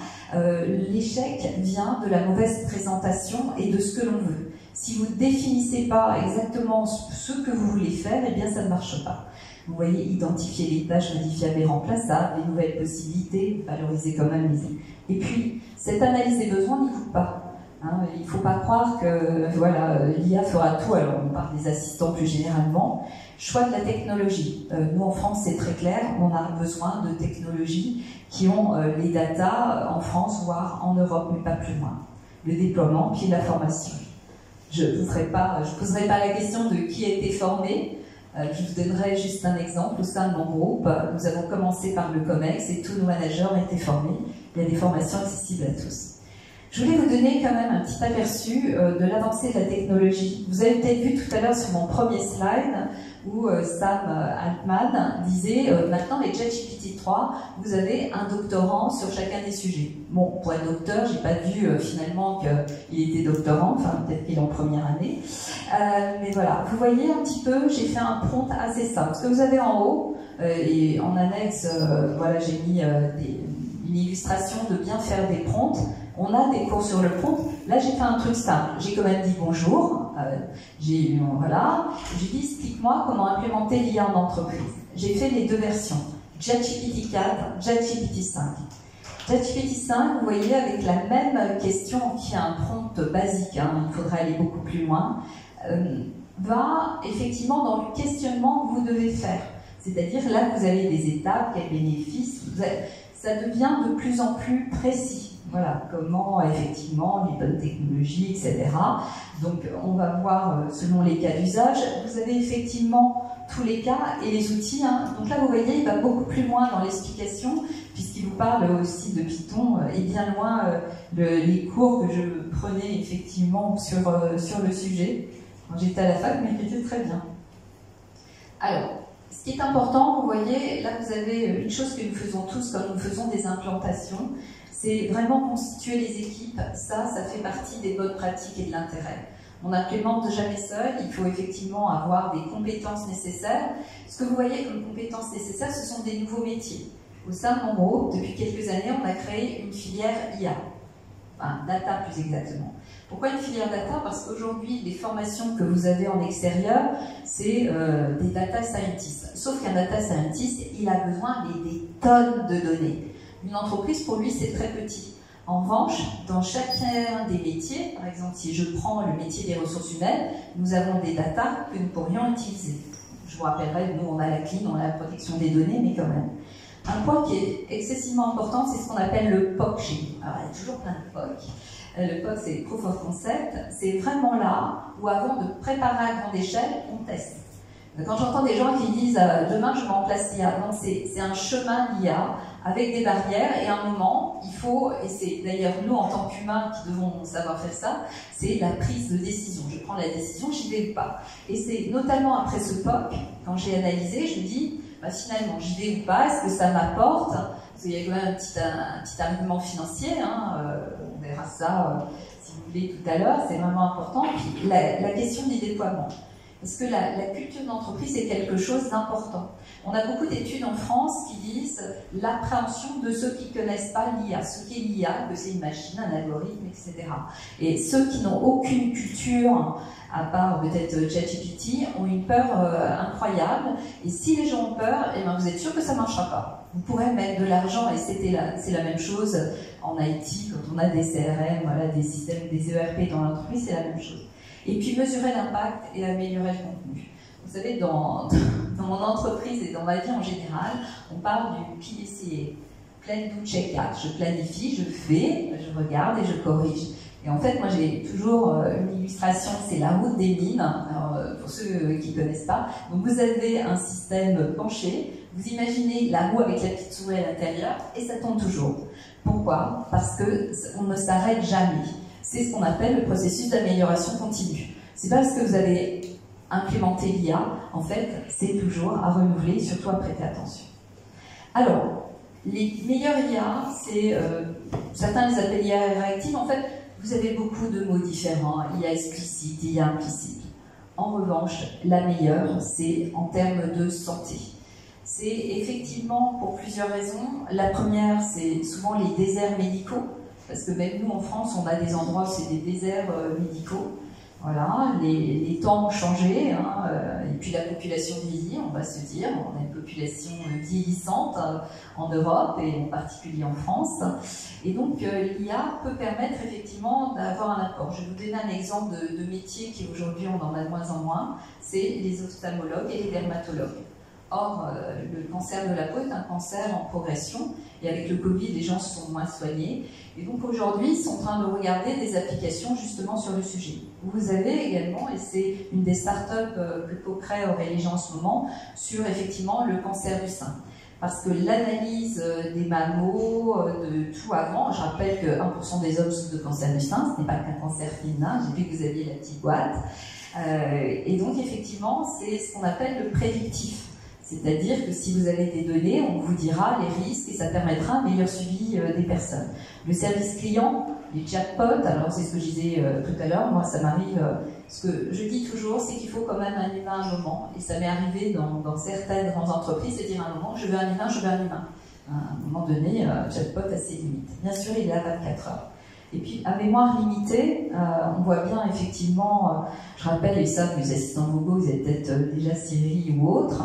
l'échec vient de la mauvaise présentation et de ce que l'on veut. Si vous ne définissez pas exactement ce que vous voulez faire, eh bien ça ne marche pas. Vous voyez, identifier les tâches modifiables et remplaçables, les nouvelles possibilités, valoriser quand même les... Et puis, cette analyse des besoins n'y coûte pas. Hein, il ne faut pas croire que voilà, l'IA fera tout, alors on parle des assistants plus généralement. Choix de la technologie. Nous, en France, c'est très clair, on a besoin de technologies qui ont les datas en France, voire en Europe, mais pas plus loin. Le déploiement, puis la formation. Je ne poserai pas la question de qui a été formé. Je vous donnerai juste un exemple. Au sein de mon groupe, nous avons commencé par le COMEX et tous nos managers ont été formés. Il y a des formations accessibles à tous. Je voulais vous donner quand même un petit aperçu de l'avancée de la technologie. Vous avez peut-être vu tout à l'heure sur mon premier slide où Sam Altman disait maintenant avec ChatGPT 3, vous avez un doctorant sur chacun des sujets. Bon, pour être docteur, j'ai pas vu finalement qu'il était doctorant, enfin peut-être qu'il est en première année. Mais voilà, vous voyez un petit peu, j'ai fait un prompt assez simple. Ce que vous avez en haut, et en annexe, voilà, j'ai mis une illustration de bien faire des prompts. On a des cours sur le prompt. Là, j'ai fait un truc simple. J'ai quand même dit bonjour. Voilà. J'ai dit, explique-moi comment implémenter l'IA en entreprise. J'ai fait les deux versions. ChatGPT 4, ChatGPT 5. ChatGPT 5, vous voyez, avec la même question qui est un prompt basique, hein, il faudrait aller beaucoup plus loin, va effectivement dans le questionnement que vous devez faire. C'est-à-dire, là, vous avez des étapes, quels bénéfices, ça devient de plus en plus précis. Voilà, comment effectivement les bonnes technologies, etc. Donc on va voir selon les cas d'usage. Vous avez effectivement tous les cas et les outils. Hein. Donc là vous voyez, il va beaucoup plus loin dans l'explication puisqu'il vous parle aussi de Python et bien loin les cours que je prenais effectivement sur le sujet. J'étais à la fac mais qui était très bien. Alors, ce qui est important, vous voyez, là vous avez une chose que nous faisons tous quand nous faisons des implantations. C'est vraiment constituer les équipes, ça fait partie des bonnes pratiques et de l'intérêt. On n'implémente jamais seul, il faut effectivement avoir des compétences nécessaires. Ce que vous voyez comme compétences nécessaires, ce sont des nouveaux métiers. Au sein de mon groupe, depuis quelques années, on a créé une filière IA, enfin data plus exactement. Pourquoi une filière data? Parce qu'aujourd'hui, les formations que vous avez en extérieur, c'est des data scientists. Sauf qu'un data scientist, il a besoin des tonnes de données. Une entreprise, pour lui, c'est très petit. En revanche, dans chacun des métiers, par exemple, si je prends le métier des ressources humaines, nous avons des datas que nous pourrions utiliser. Je vous rappellerai, nous, on a la CLIN, on a la protection des données, mais quand même. Un point qui est excessivement important, c'est ce qu'on appelle le POC. Alors, il y a toujours plein de POC. Le POC, c'est Proof of Concept. C'est vraiment là où, avant de préparer à grande échelle, on teste. Quand j'entends des gens qui disent « demain, je remplace l'IA », non, c'est un chemin l'IA avec des barrières, et à un moment, il faut, et c'est d'ailleurs nous, en tant qu'humains, qui devons savoir faire ça, c'est la prise de décision. Je prends la décision, j'y vais ou pas. Et c'est notamment après ce POC, quand j'ai analysé, je me dis, finalement, j'y vais ou pas, est-ce que ça m'apporte? Parce qu'il y a quand même un petit argument financier, on verra ça si vous voulez tout à l'heure, c'est vraiment important. Puis la question du déploiement. Parce que la culture d'entreprise est quelque chose d'important. On a beaucoup d'études en France qui disent l'appréhension de ceux qui ne connaissent pas l'IA, ce qu'est l'IA, que c'est une machine, un algorithme, etc. Et ceux qui n'ont aucune culture, à part peut-être ChatGPT, ont une peur incroyable. Et si les gens ont peur, eh ben vous êtes sûr que ça ne marchera pas. Vous pourrez mettre de l'argent, et c'est la même chose en IT, quand on a des CRM, voilà, des systèmes, des ERP dans l'entreprise, c'est la même chose. Et puis mesurer l'impact et améliorer le contenu. Vous savez, dans mon entreprise et dans ma vie en général, on parle du PDCA, Plan, Do, Check, Act. Je planifie, je fais, je regarde et je corrige. Et en fait, moi j'ai toujours une illustration, c'est la route des mines, alors, pour ceux qui ne connaissent pas. Donc vous avez un système penché, vous imaginez la roue avec la petite souris à l'intérieur, et ça tourne toujours. Pourquoi? Parce qu'on ne s'arrête jamais. C'est ce qu'on appelle le processus d'amélioration continue. C'est pas parce que vous avez implémenté l'IA, en fait, c'est toujours à renouveler, surtout à prêter attention. Alors, les meilleurs IA, c'est, certains les appellent IA réactive, en fait, vous avez beaucoup de mots différents, IA explicite, IA implicite. En revanche, la meilleure, c'est en termes de santé. C'est effectivement pour plusieurs raisons. La première, c'est souvent les déserts médicaux. Parce que même nous, en France, on a des endroits où c'est des déserts médicaux. Voilà, les temps ont changé, et puis la population vieillit, on va se dire. On a une population vieillissante en Europe, et en particulier en France. Et donc, l'IA peut permettre effectivement d'avoir un apport. Je vais vous donner un exemple de métier qui, aujourd'hui, on en a de moins en moins. C'est les ophtalmologues et les dermatologues. Or, le cancer de la peau est un cancer en progression, et avec le Covid, les gens se sont moins soignés. Et donc aujourd'hui, ils sont en train de regarder des applications justement sur le sujet. Vous avez également, et c'est une des startups que co-crée Aurélie Jean en ce moment, sur effectivement le cancer du sein. Parce que l'analyse des mammos, de tout avant, je rappelle que 1% des hommes souffrent de cancer du sein, ce n'est pas qu'un cancer féminin, j'ai vu que vous aviez la petite boîte. Et donc effectivement, c'est ce qu'on appelle le prédictif. C'est-à-dire que si vous avez des données, on vous dira les risques et ça permettra un meilleur suivi des personnes. Le service client, les chatbots, alors c'est ce que je disais tout à l'heure, moi ça m'arrive, ce que je dis toujours, c'est qu'il faut quand même un humain à un moment, et ça m'est arrivé dans certaines grandes entreprises, c'est dire à un moment, je veux un humain, je veux un humain. À un moment donné, chatbot a ses limites. Bien sûr, il est à 24 heures. Et puis, à mémoire limitée, on voit bien effectivement, je rappelle, et ça, les assistants vocaux, vous avez peut-être déjà Siri ou autre,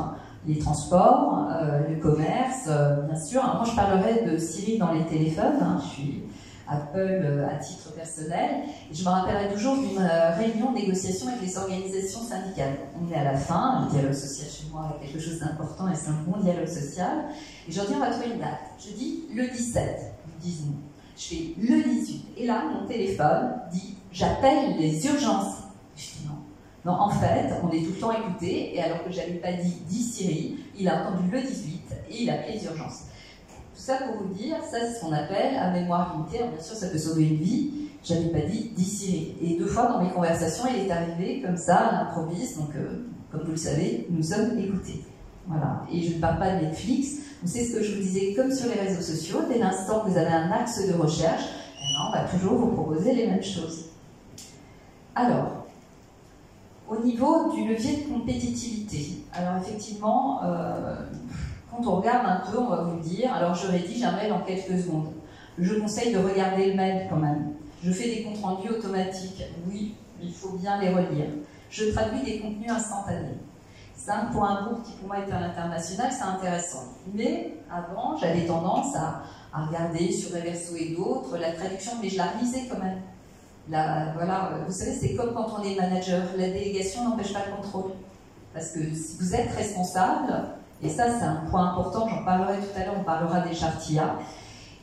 les transports, le commerce, bien sûr. Alors, moi, je parlerai de Siri dans les téléphones. Je suis Apple à titre personnel. Et je me rappellerai toujours d'une réunion de négociation avec les organisations syndicales. On est à la fin, le dialogue social chez moi est quelque chose d'important et c'est un bon dialogue social. Et je leur dis, on va trouver une date. Je dis le 17, ils disent non. Je fais le 18. Et là, mon téléphone dit, j'appelle les urgences. Je dis non. Non, en fait, on est tout le temps écouté, et alors que je n'avais pas dit Siri, il a entendu le 18 et il a appelé les urgences. Tout ça pour vous dire, ça c'est ce qu'on appelle à mémoire limitée. Alors, bien sûr, ça peut sauver une vie. Je n'avais pas dit Siri. Et 2 fois dans mes conversations, il est arrivé comme ça, à l'improviste. Donc, comme vous le savez, nous sommes écoutés. Voilà. Et je ne parle pas de Netflix. C'est ce que je vous disais, comme sur les réseaux sociaux, dès l'instant que vous avez un axe de recherche, on va toujours vous proposer les mêmes choses. Alors, au niveau du levier de compétitivité, alors effectivement, quand on regarde un peu, on va vous dire, alors je rédige un mail en quelques secondes. Je conseille de regarder le mail quand même. Je fais des comptes rendus automatiques. Oui, il faut bien les relire. Je traduis des contenus instantanés. Pour un groupe qui pour moi est à l'international, c'est intéressant. Mais avant, j'avais tendance à regarder sur Reverso et d'autres la traduction, mais je la relisais quand même. Voilà, vous savez, c'est comme quand on est manager, la délégation n'empêche pas le contrôle. Parce que si vous êtes responsable, et ça c'est un point important, j'en parlerai tout à l'heure, on parlera des chartes IA.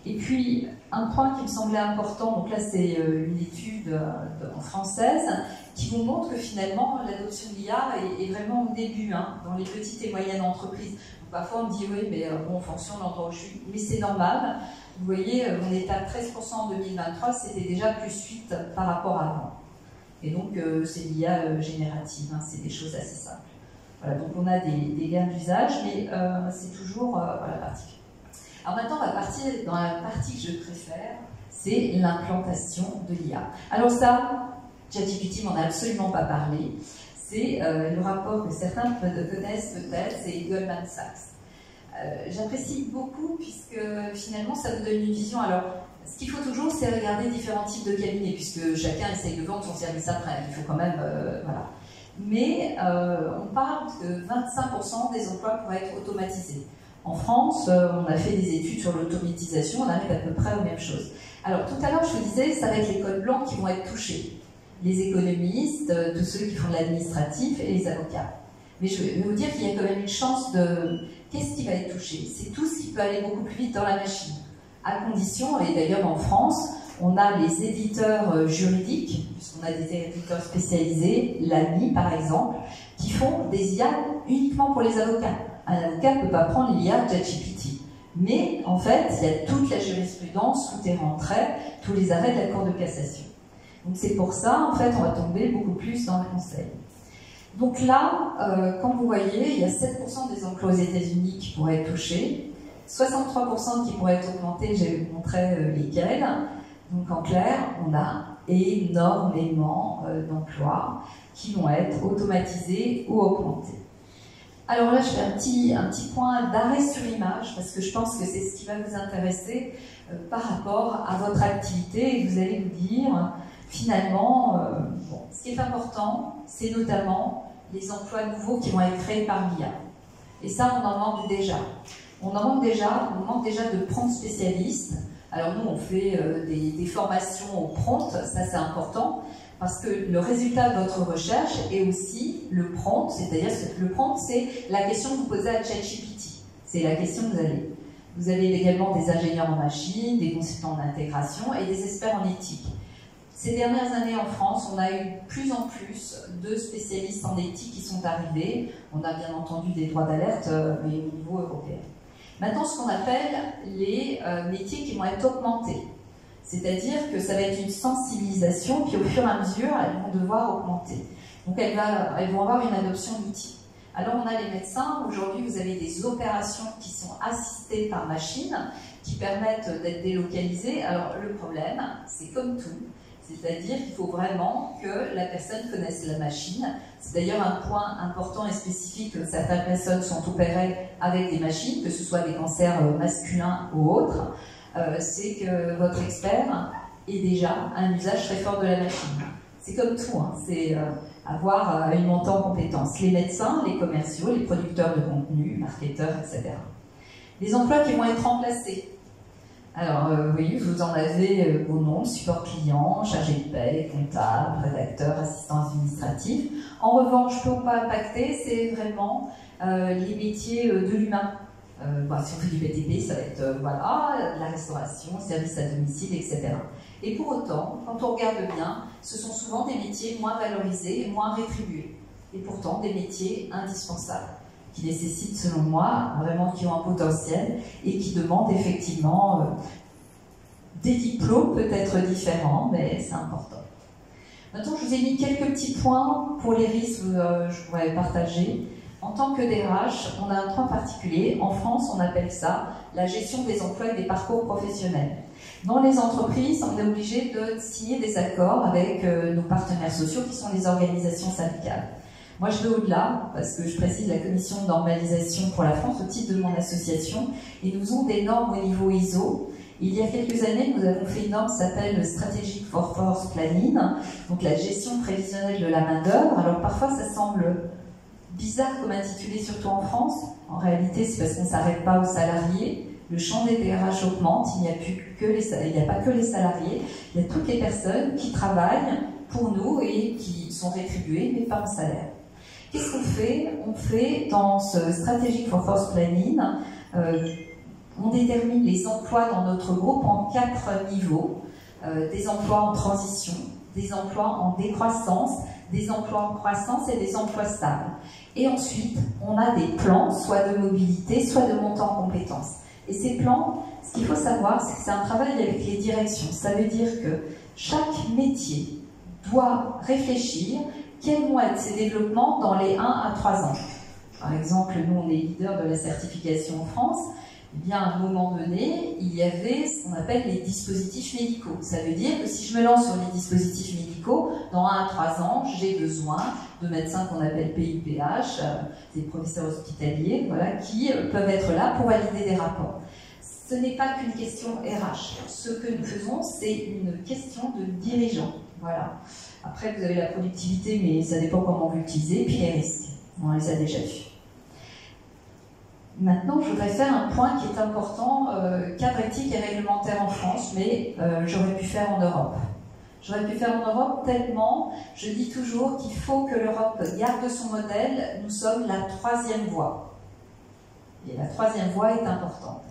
Et puis, un point qui me semblait important, donc là c'est une étude française, qui vous montre que finalement l'adoption de l'IA est vraiment au début, dans les petites et moyennes entreprises. Donc, parfois on me dit oui, mais bon, en fonction de l'endroit où je suis, mais c'est normal. Vous voyez, on était à 13% en 2023, c'était déjà plus 8 par rapport à avant. Et donc c'est l'IA générative, c'est des choses assez simples. Voilà, donc on a des gains d'usage, mais c'est toujours voilà, particulier. Alors maintenant, on va partir dans la partie que je préfère, c'est l'implantation de l'IA. Alors ça, ChatGPT m'en a absolument pas parlé. C'est le rapport que certains connaissent peut-être, c'est Goldman Sachs. J'apprécie beaucoup puisque finalement ça vous donne une vision. Alors, ce qu'il faut toujours, c'est regarder différents types de cabinets, puisque chacun essaye de vendre son service après. Il faut quand même, voilà. Mais on parle que 25% des emplois pourraient être automatisés. En France, on a fait des études sur l'automatisation, on arrive à peu près aux mêmes choses. Alors tout à l'heure, je vous disais, ça va être les codes blancs qui vont être touchés. Les économistes, tous ceux qui font de l'administratif et les avocats. Mais je vais vous dire qu'il y a quand même une chance de... Qu'est-ce qui va être touché? C'est tout ce qui peut aller beaucoup plus vite dans la machine. À condition, et d'ailleurs en France, on a les éditeurs juridiques, puisqu'on a des éditeurs spécialisés, l'AMI par exemple, qui font des IA uniquement pour les avocats. Un avocat ne peut pas prendre l'IA ChatGPT. Mais en fait, il y a toute la jurisprudence, tout est rentré, tous les arrêts de la Cour de cassation. Donc c'est pour ça, en fait, on va tomber beaucoup plus dans le conseil. Donc là, comme vous voyez, il y a 7% des emplois aux États-Unis qui pourraient être touchés, 63% qui pourraient être augmentés, je vais vous montrer lesquels. Donc en clair, on a énormément d'emplois qui vont être automatisés ou augmentés. Alors là, je fais un petit point d'arrêt sur image parce que je pense que c'est ce qui va vous intéresser par rapport à votre activité et vous allez vous dire, finalement, bon, ce qui est important, c'est notamment les emplois nouveaux qui vont être créés par l'IA. Et ça, on en manque déjà. On manque déjà de prompt spécialistes. Alors nous, on fait des formations au prompt, ça c'est important. Parce que le résultat de votre recherche est aussi le prompt, c'est-à-dire que le prompt, c'est la question que vous posez à ChatGPT. C'est la question que vous avez. Vous avez également des ingénieurs en machine, des consultants d'intégration et des experts en éthique. Ces dernières années en France, on a eu de plus en plus de spécialistes en éthique qui sont arrivés. On a bien entendu des droits d'alerte, mais au niveau européen. Maintenant, ce qu'on appelle les métiers qui vont être augmentés. C'est-à-dire que ça va être une sensibilisation, puis au fur et à mesure, elles vont devoir augmenter. Donc elles vont avoir une adoption d'outils. Alors on a les médecins, aujourd'hui vous avez des opérations qui sont assistées par machine, qui permettent d'être délocalisées. Alors le problème, c'est comme tout, c'est-à-dire qu'il faut vraiment que la personne connaisse la machine. C'est d'ailleurs un point important et spécifique que certaines personnes sont opérées avec des machines, que ce soit des cancers masculins ou autres. C'est que votre expert ait déjà un usage très fort de la machine. C'est comme tout, c'est avoir une montée en compétences. Les médecins, les commerciaux, les producteurs de contenu, marketeurs, etc. Les emplois qui vont être remplacés. Alors, oui, vous en avez au nom, support client, chargé de paie, comptable, rédacteur, assistant administratif. En revanche, peut pas impacter, c'est vraiment les métiers de l'humain. Si on fait du BTP, ça va être voilà, la restauration, service à domicile, etc. Et pour autant, quand on regarde bien, ce sont souvent des métiers moins valorisés et moins rétribués. Et pourtant, des métiers indispensables, qui nécessitent, selon moi, vraiment qui ont un potentiel et qui demandent effectivement des diplômes peut-être différents, mais c'est important. Maintenant, je vous ai mis quelques petits points pour les risques que je pourrais partager. En tant que DRH, on a un point particulier. En France, on appelle ça la gestion des emplois et des parcours professionnels. Dans les entreprises, on est obligé de signer des accords avec nos partenaires sociaux qui sont les organisations syndicales. Moi, je vais au-delà, parce que je préside la commission de normalisation pour la France au titre de mon association, et nous avons des normes au niveau ISO. Il y a quelques années, nous avons fait une norme qui s'appelle le Strategic Workforce Planning, donc la gestion prévisionnelle de la main-d'œuvre. Alors parfois, ça semble bizarre comme intitulé, surtout en France. En réalité, c'est parce qu'on ne s'arrête pas aux salariés. Le champ des DRH augmente, il n'y a pas que les salariés, il y a toutes les personnes qui travaillent pour nous et qui sont rétribuées, mais pas en salaire. Qu'est-ce qu'on fait? On fait dans ce Strategic Workforce Planning, on détermine les emplois dans notre groupe en 4 niveaux. Des emplois en transition, des emplois en décroissance, des emplois en croissance et des emplois stables. Et ensuite, on a des plans, soit de mobilité, soit de montée en compétences. Et ces plans, ce qu'il faut savoir, c'est que c'est un travail avec les directions. Ça veut dire que chaque métier doit réfléchir quels vont être ses développements dans les 1 à 3 ans. Par exemple, nous, on est leader de la certification en France. Eh bien, à un moment donné, il y avait ce qu'on appelle les dispositifs médicaux. Ça veut dire que si je me lance sur les dispositifs médicaux, dans 1 à 3 ans, j'ai besoin de médecins qu'on appelle PIPH, des professeurs hospitaliers, voilà, qui peuvent être là pour valider des rapports. Ce n'est pas qu'une question RH. Ce que nous faisons, c'est une question de dirigeant. Voilà. Après, vous avez la productivité, mais ça dépend comment vous l'utilisez, puis les risques. On les a déjà vus. Maintenant, je voudrais faire un point qui est important, cadre éthique et réglementaire en France, mais j'aurais pu faire en Europe. J'aurais pu faire en Europe tellement, je dis toujours qu'il faut que l'Europe garde son modèle, nous sommes la 3e voie. Et la 3e voie est importante.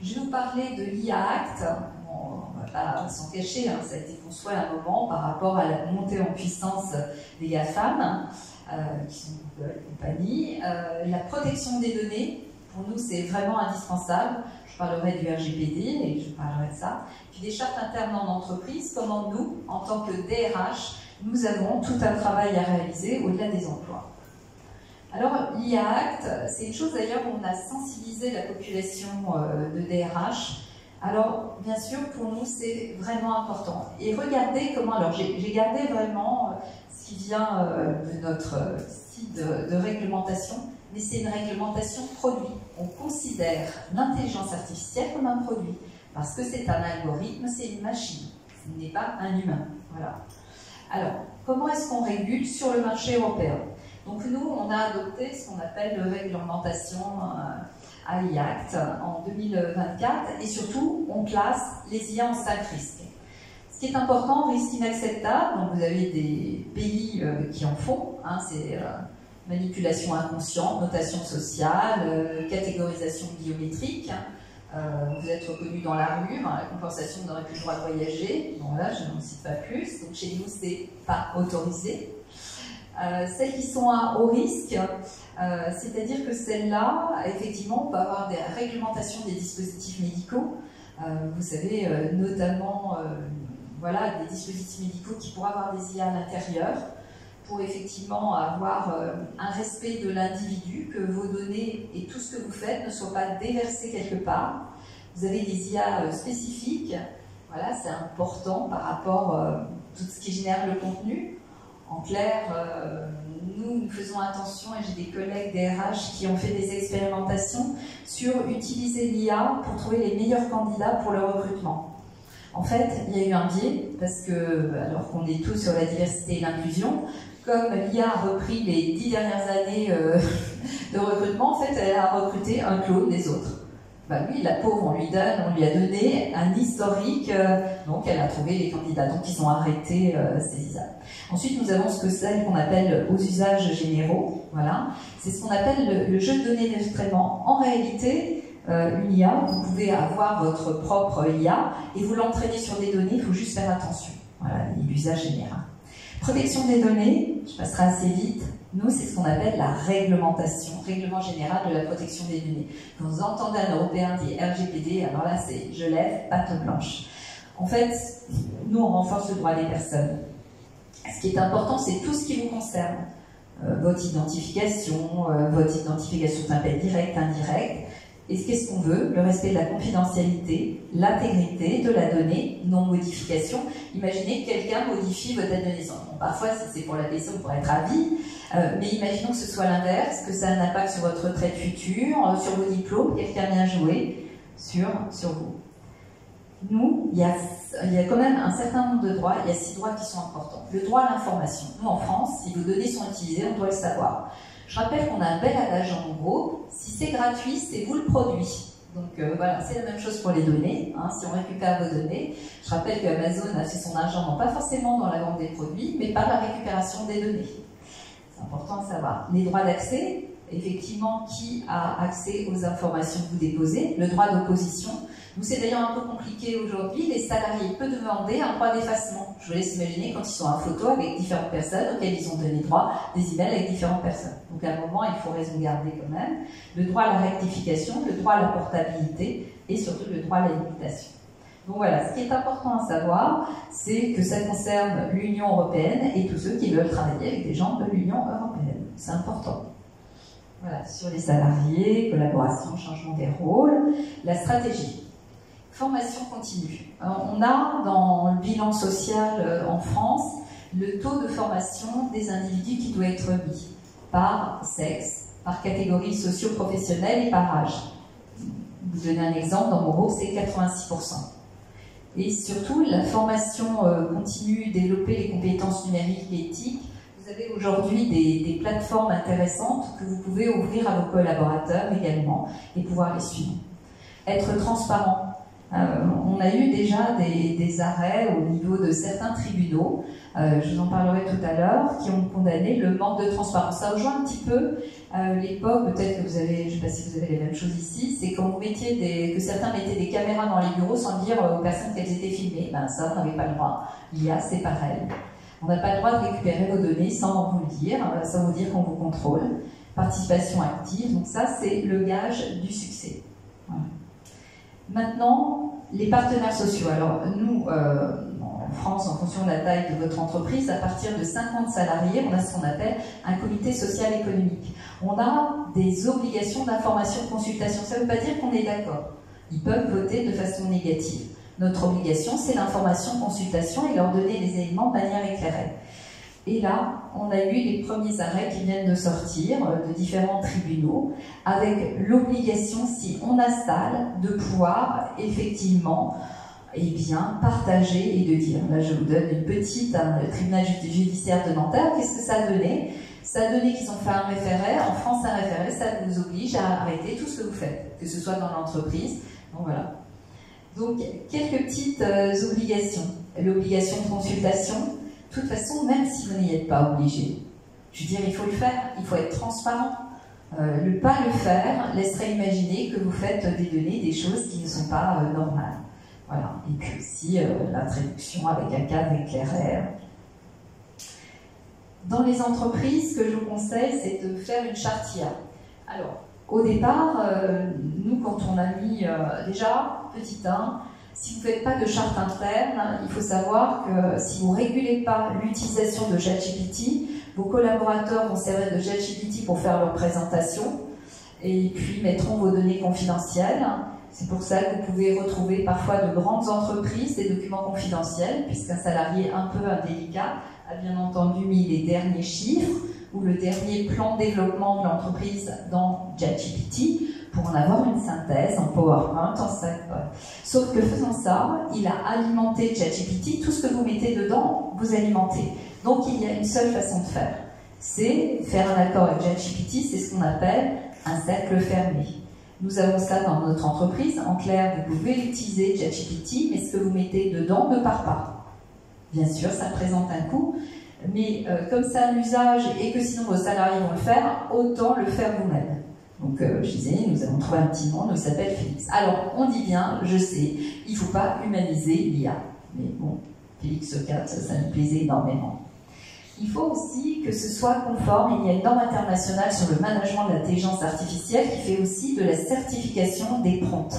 Je vais vous parler de l'IA Act. On ne va pas s'en cacher, hein, ça a été construit à un moment par rapport à la montée en puissance des GAFAM, qui sont Google et compagnie. La protection des données, pour nous, c'est vraiment indispensable. Je parlerai du RGPD et je parlerai de ça. Puis des chartes internes en entreprise, comment nous, en tant que DRH, nous avons tout un travail à réaliser au-delà des emplois. Alors, l'IA Act, c'est une chose d'ailleurs où on a sensibilisé la population de DRH. Alors, bien sûr, pour nous, c'est vraiment important. Et regardez comment... Alors, j'ai gardé vraiment ce qui vient de notre site de réglementation, mais c'est une réglementation produit. On considère l'intelligence artificielle comme un produit, parce que c'est un algorithme, c'est une machine, ce n'est pas un humain. Voilà. Alors, comment est-ce qu'on régule sur le marché européen? Donc nous, on a adopté ce qu'on appelle le réglementation AI Act en 2024, et surtout, on classe les IA en 5 risques. Ce qui est important, risque inacceptable, donc vous avez des pays qui en font, hein, c'est manipulation inconsciente, notation sociale, catégorisation biométrique. Vous êtes reconnu dans la rue, la compensation n'aurait plus le droit de voyager. Bon là, je n'en cite pas plus. Donc chez nous, c'est pas autorisé. Celles qui sont à haut risque, c'est-à-dire que celles-là, effectivement, on peut avoir des réglementations des dispositifs médicaux. Vous savez, notamment, voilà, des dispositifs médicaux qui pourraient avoir des IA à l'intérieur, pour effectivement avoir un respect de l'individu, que vos données et tout ce que vous faites ne soient pas déversés quelque part. Vous avez des IA spécifiques, voilà, c'est important par rapport à tout ce qui génère le contenu. En clair, nous faisons attention, et j'ai des collègues DRH qui ont fait des expérimentations sur utiliser l'IA pour trouver les meilleurs candidats pour le recrutement. En fait, il y a eu un biais, parce que, alors qu'on est tous sur la diversité et l'inclusion, comme l'IA a repris les 10 dernières années de recrutement, en fait, elle a recruté un clone des autres. Ben oui, la pauvre, on lui a donné un historique, donc elle a trouvé les candidats. Donc ils ont arrêté ces IA. Ensuite, nous avons celle qu'on appelle aux usages généraux. Voilà, c'est ce qu'on appelle le jeu de données d'extrêmement. En réalité, une IA, vous pouvez avoir votre propre IA et vous l'entraînez sur des données. Il faut juste faire attention. Voilà, l'usage général. Protection des données, je passerai assez vite. Nous, c'est ce qu'on appelle la réglementation, règlement général de la protection des données. Quand vous entendez un Européen dire RGPD, alors là, c'est je lève, patte blanche. En fait, nous, on renforce le droit des personnes. Ce qui est important, c'est tout ce qui vous concerne. Votre identification ça peut être directe, indirecte. Et qu'est-ce qu'on veut? Le respect de la confidentialité, l'intégrité de la donnée, non-modification. Imaginez que quelqu'un modifie votre date de naissance. Bon, parfois, si c'est pour la question, pour être à vie, mais imaginons que ce soit l'inverse, que ça a un impact sur votre retraite future, sur vos diplômes, quelqu'un vient jouer sur vous. Nous, il y a quand même un certain nombre de droits, il y a 6 droits qui sont importants. Le droit à l'information. Nous, en France, si vos données sont utilisées, on doit le savoir. Je rappelle qu'on a un bel adage en gros, si c'est gratuit, c'est vous le produit. Donc voilà, c'est la même chose pour les données, hein, si on récupère vos données. Je rappelle qu'Amazon a fait son argent, non pas forcément dans la vente des produits, mais par la récupération des données. C'est important de savoir. Les droits d'accès, effectivement, qui a accès aux informations que vous déposez, le droit d'opposition. Nous, c'est d'ailleurs un peu compliqué aujourd'hui. Les salariés peuvent demander un droit d'effacement. Je vous laisse imaginer quand ils sont en photo avec différentes personnes auxquelles ils ont donné droit, des emails avec différentes personnes. Donc à un moment, il faut raison garder quand même. Le droit à la rectification, le droit à la portabilité et surtout le droit à la limitation. Donc voilà, ce qui est important à savoir, c'est que ça concerne l'Union européenne et tous ceux qui veulent travailler avec des gens de l'Union européenne. C'est important. Voilà, sur les salariés, collaboration, changement des rôles, la stratégie. Formation continue. On a dans le bilan social en France le taux de formation des individus qui doit être mis par sexe, par catégorie socio-professionnelle et par âge. Vous donner un exemple, dans mon groupe, c'est 86%. Et surtout, la formation continue, développer les compétences numériques et éthiques. Vous avez aujourd'hui des plateformes intéressantes que vous pouvez ouvrir à vos collaborateurs également et pouvoir les suivre. Être transparent. On a eu déjà des arrêts au niveau de certains tribunaux, je vous en parlerai tout à l'heure, qui ont condamné le manque de transparence. Ça rejoint un petit peu l'époque, peut-être que vous avez, je ne sais pas si vous avez les mêmes choses ici, c'est quand vous mettiez que certains mettaient des caméras dans les bureaux sans dire aux personnes qu'elles étaient filmées. Ben ça, on n'avait pas le droit. L'IA, c'est pareil. On n'a pas le droit de récupérer vos données sans vous le dire, sans vous dire qu'on vous contrôle. Participation active, donc ça, c'est le gage du succès. Voilà. Maintenant, les partenaires sociaux. Alors, nous, en France, en fonction de la taille de votre entreprise, à partir de 50 salariés, on a ce qu'on appelle un comité social économique. On a des obligations d'information, de consultation. Ça ne veut pas dire qu'on est d'accord. Ils peuvent voter de façon négative. Notre obligation, c'est l'information, consultation et leur donner les éléments de manière éclairée. Et là, on a eu les premiers arrêts qui viennent de sortir de différents tribunaux avec l'obligation, si on installe, de pouvoir effectivement partager et de dire. Là, je vous donne une petite, le tribunal judiciaire de Nanterre, qu'est-ce que ça a donné? Ça a donné qu'ils ont fait un référé. En France, un référé, ça vous oblige à arrêter tout ce que vous faites, que ce soit dans l'entreprise. Donc voilà. Donc, quelques petites obligations. L'obligation de consultation. De toute façon, même si vous n'y êtes pas obligé, je veux dire, il faut le faire, il faut être transparent. Ne pas le faire laisserait imaginer que vous faites des données, des choses qui ne sont pas normales. Voilà. Et puis aussi, l'introduction avec un cadre éclairé. Dans les entreprises, ce que je vous conseille, c'est de faire une charte IA. Alors, au départ, nous, quand on a mis déjà, petit 1, si vous ne faites pas de charte interne, il faut savoir que si vous ne régulez pas l'utilisation de ChatGPT, vos collaborateurs vont servir de ChatGPT pour faire leur présentation et puis mettront vos données confidentielles. C'est pour ça que vous pouvez retrouver parfois de grandes entreprises des documents confidentiels, puisqu'un salarié un peu indélicat a bien entendu mis les derniers chiffres ou le dernier plan de développement de l'entreprise dans ChatGPT pour en avoir une synthèse en PowerPoint, en 5 pages. Sauf que faisant ça, il a alimenté ChatGPT, tout ce que vous mettez dedans, vous alimentez. Donc il y a une seule façon de faire, c'est faire un accord avec ChatGPT, c'est ce qu'on appelle un cercle fermé. Nous avons ça dans notre entreprise. En clair, vous pouvez utiliser ChatGPT, mais ce que vous mettez dedans ne part pas. Bien sûr, ça présente un coût, mais comme c'est un usage et que sinon vos salariés vont le faire, autant le faire vous-même. Donc, je disais, nous avons trouvé un petit monde, il s'appelle Félix. Alors, on dit bien, je sais, il ne faut pas humaniser l'IA. Mais bon, Félix 4, ça nous plaisait énormément. Il faut aussi que ce soit conforme. Il y a une norme internationale sur le management de l'intelligence artificielle qui fait aussi de la certification des prompts.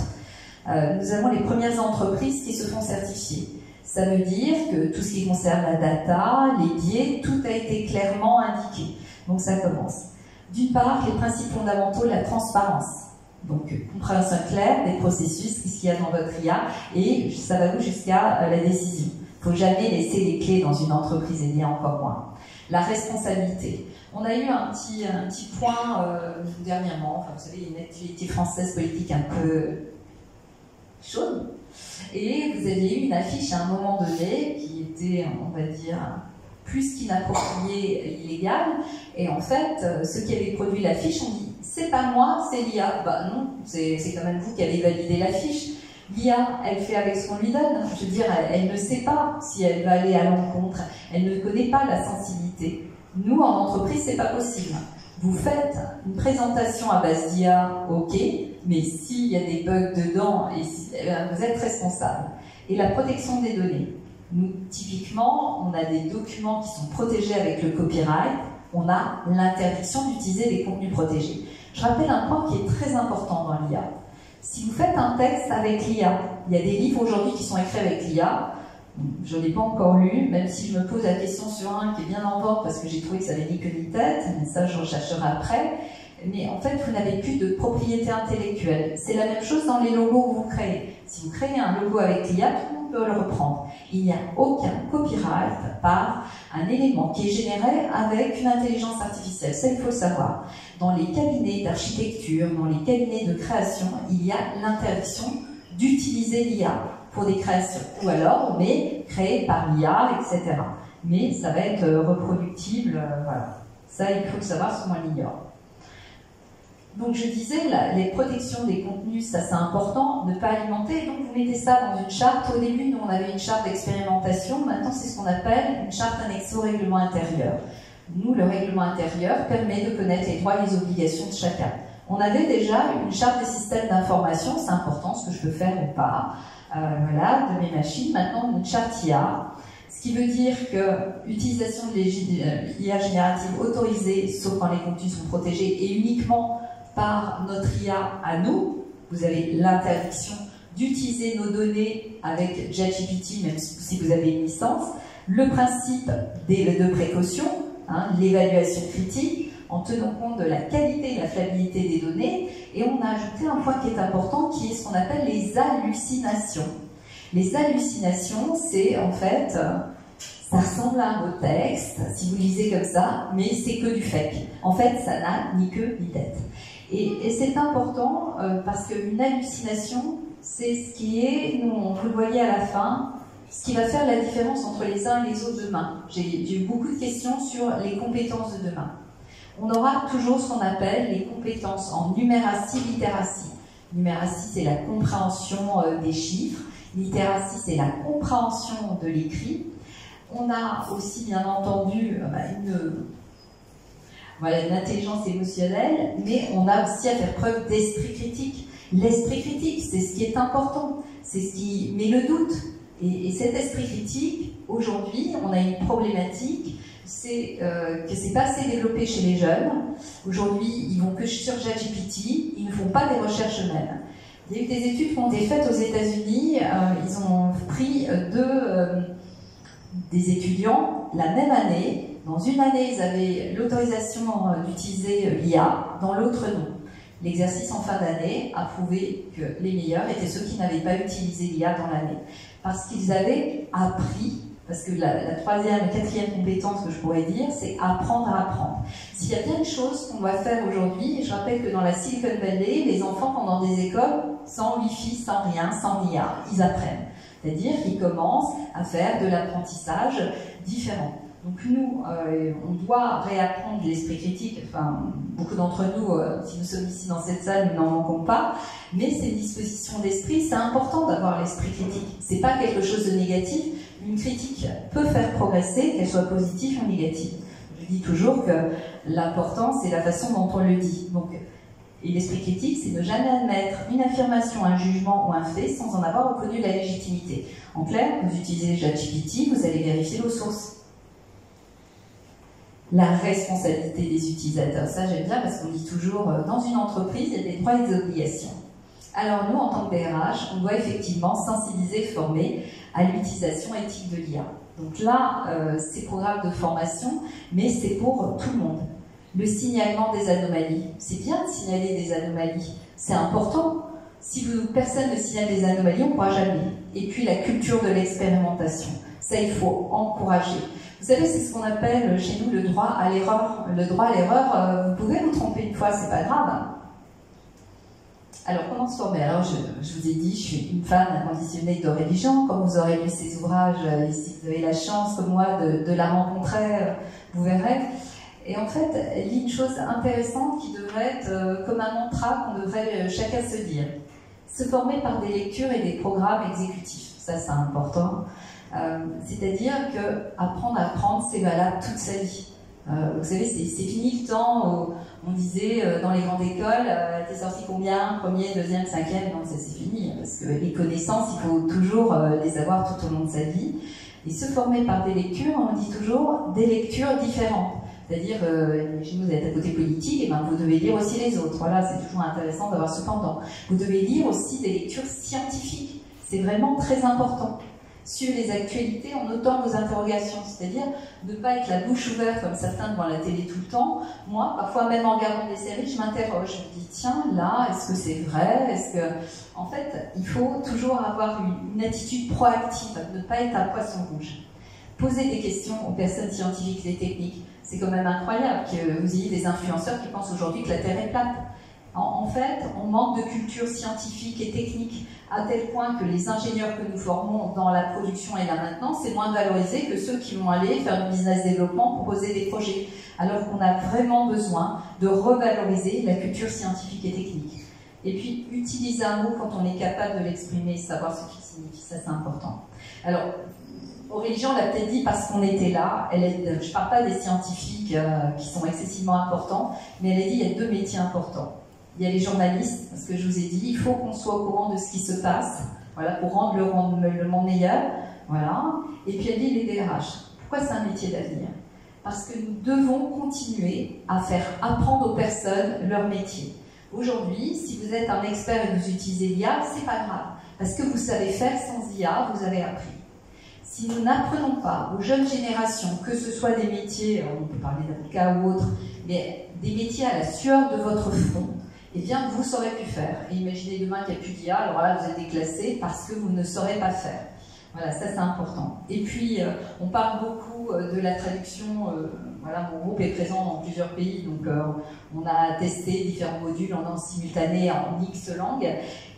Nous avons les premières entreprises qui se font certifier. Ça veut dire que tout ce qui concerne la data, les biais, tout a été clairement indiqué. Donc ça commence. D'une part, les principes fondamentaux de la transparence. Donc, compréhension claire des processus, qu'est-ce qu'il y a dans votre IA, et ça va jusqu'à la décision. Il ne faut jamais laisser les clés dans une entreprise et encore moins. La responsabilité. On a eu un petit point dernièrement, enfin, vous savez, il y a une actualité française politique un peu chaude, et vous aviez eu une affiche à un moment donné qui était, on va dire, plus qu'inapproprié, illégal. Et en fait, ceux qui avaient produit la fiche ont dit « c'est pas moi, c'est l'IA ». Bah non, c'est quand même vous qui avez validé la fiche. L'IA, elle fait avec ce qu'on lui donne. Je veux dire, elle ne sait pas si elle va aller à l'encontre. Elle ne connaît pas la sensibilité. Nous, en entreprise, c'est pas possible. Vous faites une présentation à base d'IA, ok, mais s'il y a des bugs dedans, vous êtes responsable. Et la protection des données. Nous, typiquement, on a des documents qui sont protégés avec le copyright. On a l'interdiction d'utiliser des contenus protégés. Je rappelle un point qui est très important dans l'IA. Si vous faites un texte avec l'IA, il y a des livres aujourd'hui qui sont écrits avec l'IA. Je ne l'ai pas encore lu, même si je me pose la question sur un qui est bien en vente parce que j'ai trouvé que ça n'avait ni queue ni tête, mais ça j'en chercherai après. Mais en fait, vous n'avez plus de propriété intellectuelle. C'est la même chose dans les logos que vous créez. Si vous créez un logo avec l'IA, tout le monde peut le reprendre. Il n'y a aucun copyright par un élément qui est généré avec une intelligence artificielle. Ça, il faut le savoir. Dans les cabinets d'architecture, dans les cabinets de création, il y a l'interdiction d'utiliser l'IA pour des créations. Ou alors, on met créé par l'IA, etc. Mais ça va être reproductible, voilà. Ça, il faut le savoir, souvent on l'ignore. Donc je disais, les protections des contenus, ça c'est important, ne pas alimenter. Donc vous mettez ça dans une charte. Au début, nous on avait une charte d'expérimentation. Maintenant, c'est ce qu'on appelle une charte annexée au règlement intérieur. Nous, le règlement intérieur permet de connaître les droits et les obligations de chacun. On avait déjà une charte des systèmes d'information, c'est important ce que je peux faire ou pas, voilà, de mes machines. Maintenant, une charte IA, ce qui veut dire que l'utilisation de l'IA générative autorisée, sauf quand les contenus sont protégés, et uniquement par notre IA à nous. Vous avez l'interdiction d'utiliser nos données avec ChatGPT, même si vous avez une licence. Le principe de précaution, hein, l'évaluation critique, en tenant compte de la qualité et de la fiabilité des données. Et on a ajouté un point qui est important, qui est ce qu'on appelle les hallucinations. Les hallucinations, c'est en fait, ça ressemble à un beau texte, si vous lisez comme ça, mais c'est que du fake. En fait, ça n'a ni queue ni tête. Et c'est important parce qu'une hallucination, c'est ce qui est, nous, vous le voyez à la fin, ce qui va faire la différence entre les uns et les autres demain. J'ai eu beaucoup de questions sur les compétences de demain. On aura toujours ce qu'on appelle les compétences en numératie, littératie. Numératie, c'est la compréhension des chiffres. Littératie, c'est la compréhension de l'écrit. On a aussi, bien entendu, une intelligence émotionnelle, mais on a aussi à faire preuve d'esprit critique. L'esprit critique, c'est ce qui est important, c'est ce qui met le doute. Et cet esprit critique, aujourd'hui, on a une problématique, c'est que c'est pas assez développé chez les jeunes. Aujourd'hui, ils vont que sur ChatGPT, ils ne font pas des recherches eux-mêmes. Il y a eu des études qui ont été faites aux États-Unis, ils ont pris des étudiants la même année. Dans une année, ils avaient l'autorisation d'utiliser l'IA, dans l'autre non. L'exercice en fin d'année a prouvé que les meilleurs étaient ceux qui n'avaient pas utilisé l'IA dans l'année. Parce qu'ils avaient appris, parce que la troisième et quatrième compétence que je pourrais dire, c'est apprendre à apprendre. S'il y a bien une chose qu'on doit faire aujourd'hui, et je rappelle que dans la Silicon Valley, les enfants pendant des écoles, sans Wi-Fi, sans rien, sans l'IA, ils apprennent. C'est-à-dire qu'ils commencent à faire de l'apprentissage différent. Donc nous, on doit réapprendre l'esprit critique, enfin, beaucoup d'entre nous, si nous sommes ici dans cette salle, nous n'en manquons pas, mais ces dispositions d'esprit, c'est important d'avoir l'esprit critique. C'est pas quelque chose de négatif, une critique peut faire progresser, qu'elle soit positive ou négative. Je dis toujours que l'important, c'est la façon dont on le dit. Donc, et l'esprit critique, c'est ne jamais admettre une affirmation, un jugement ou un fait sans en avoir reconnu la légitimité. En clair, vous utilisez ChatGPT, vous allez vérifier vos sources. La responsabilité des utilisateurs, ça j'aime bien parce qu'on dit toujours dans une entreprise il y a des droits et des obligations. Alors nous en tant que DRH, on doit effectivement sensibiliser, former à l'utilisation éthique de l'IA. Donc là, c'est programme de formation, mais c'est pour tout le monde. Le signalement des anomalies, c'est bien de signaler des anomalies, c'est important. Si personne ne signale des anomalies, on ne pourra jamais. Et puis la culture de l'expérimentation, ça il faut encourager. Vous savez, c'est ce qu'on appelle chez nous le droit à l'erreur. Le droit à l'erreur, vous pouvez vous tromper une fois, c'est pas grave. Alors, comment se former? Alors, je vous ai dit, je suis une fan inconditionnée de religion. Comme vous aurez lu ses ouvrages, et si vous avez la chance, comme moi, de la rencontrer, vous verrez. Et en fait, elle dit une chose intéressante qui devrait être comme un mantra qu'on devrait chacun se dire. Se former par des lectures et des programmes exécutifs. Ça, c'est important. C'est-à-dire qu'apprendre à apprendre, c'est valable toute sa vie. Vous savez, c'est fini le temps où on disait dans les grandes écoles, t'es sorti combien? Premier, deuxième, cinquième? Non, ça c'est fini, parce que les connaissances, il faut toujours les avoir tout au long de sa vie. Et se former par des lectures, on dit toujours des lectures différentes. C'est-à-dire, imaginez vous êtes à côté politique, et ben vous devez lire aussi les autres. Voilà, c'est toujours intéressant d'avoir ce pendant. Vous devez lire aussi des lectures scientifiques. C'est vraiment très important. Sur les actualités en notant vos interrogations, c'est-à-dire ne pas être la bouche ouverte comme certains devant la télé tout le temps. Moi, parfois même en regardant des séries, je m'interroge, je me dis tiens, là, est-ce que c'est vrai? Est-ce que... En fait, il faut toujours avoir une attitude proactive, ne pas être un poisson rouge. Poser des questions aux personnes scientifiques et techniques. C'est quand même incroyable que vous ayez des influenceurs qui pensent aujourd'hui que la Terre est plate. En fait, on manque de culture scientifique et technique à tel point que les ingénieurs que nous formons dans la production et la maintenance, c'est moins valorisé que ceux qui vont aller faire du business développement, proposer des projets. Alors qu'on a vraiment besoin de revaloriser la culture scientifique et technique. Et puis, utiliser un mot quand on est capable de l'exprimer, savoir ce qu'il signifie, ça c'est important. Alors, Aurélie Jean l'a peut-être dit parce qu'on était là. Je ne parle pas des scientifiques qui sont excessivement importants, mais elle a dit qu'il y a deux métiers importants. Il y a les journalistes, parce que je vous ai dit, il faut qu'on soit au courant de ce qui se passe, voilà, pour rendre le monde meilleur. Voilà. Et puis elle dit les DRH. Pourquoi c'est un métier d'avenir? Parce que nous devons continuer à faire apprendre aux personnes leur métier. Aujourd'hui, si vous êtes un expert et vous utilisez l'IA, c'est pas grave, parce que vous savez faire sans IA, vous avez appris. Si nous n'apprenons pas aux jeunes générations, que ce soit des métiers, on peut parler d'avocat ou autre, mais des métiers à la sueur de votre front, eh bien, vous saurez plus faire. Et imaginez demain qu'il n'y a plus d'IA, alors là, vous êtes déclassé parce que vous ne saurez pas faire. Voilà, ça c'est important. Et puis, on parle beaucoup de la traduction. Voilà, mon groupe est présent dans plusieurs pays, donc on a testé différents modules en simultané en X langues.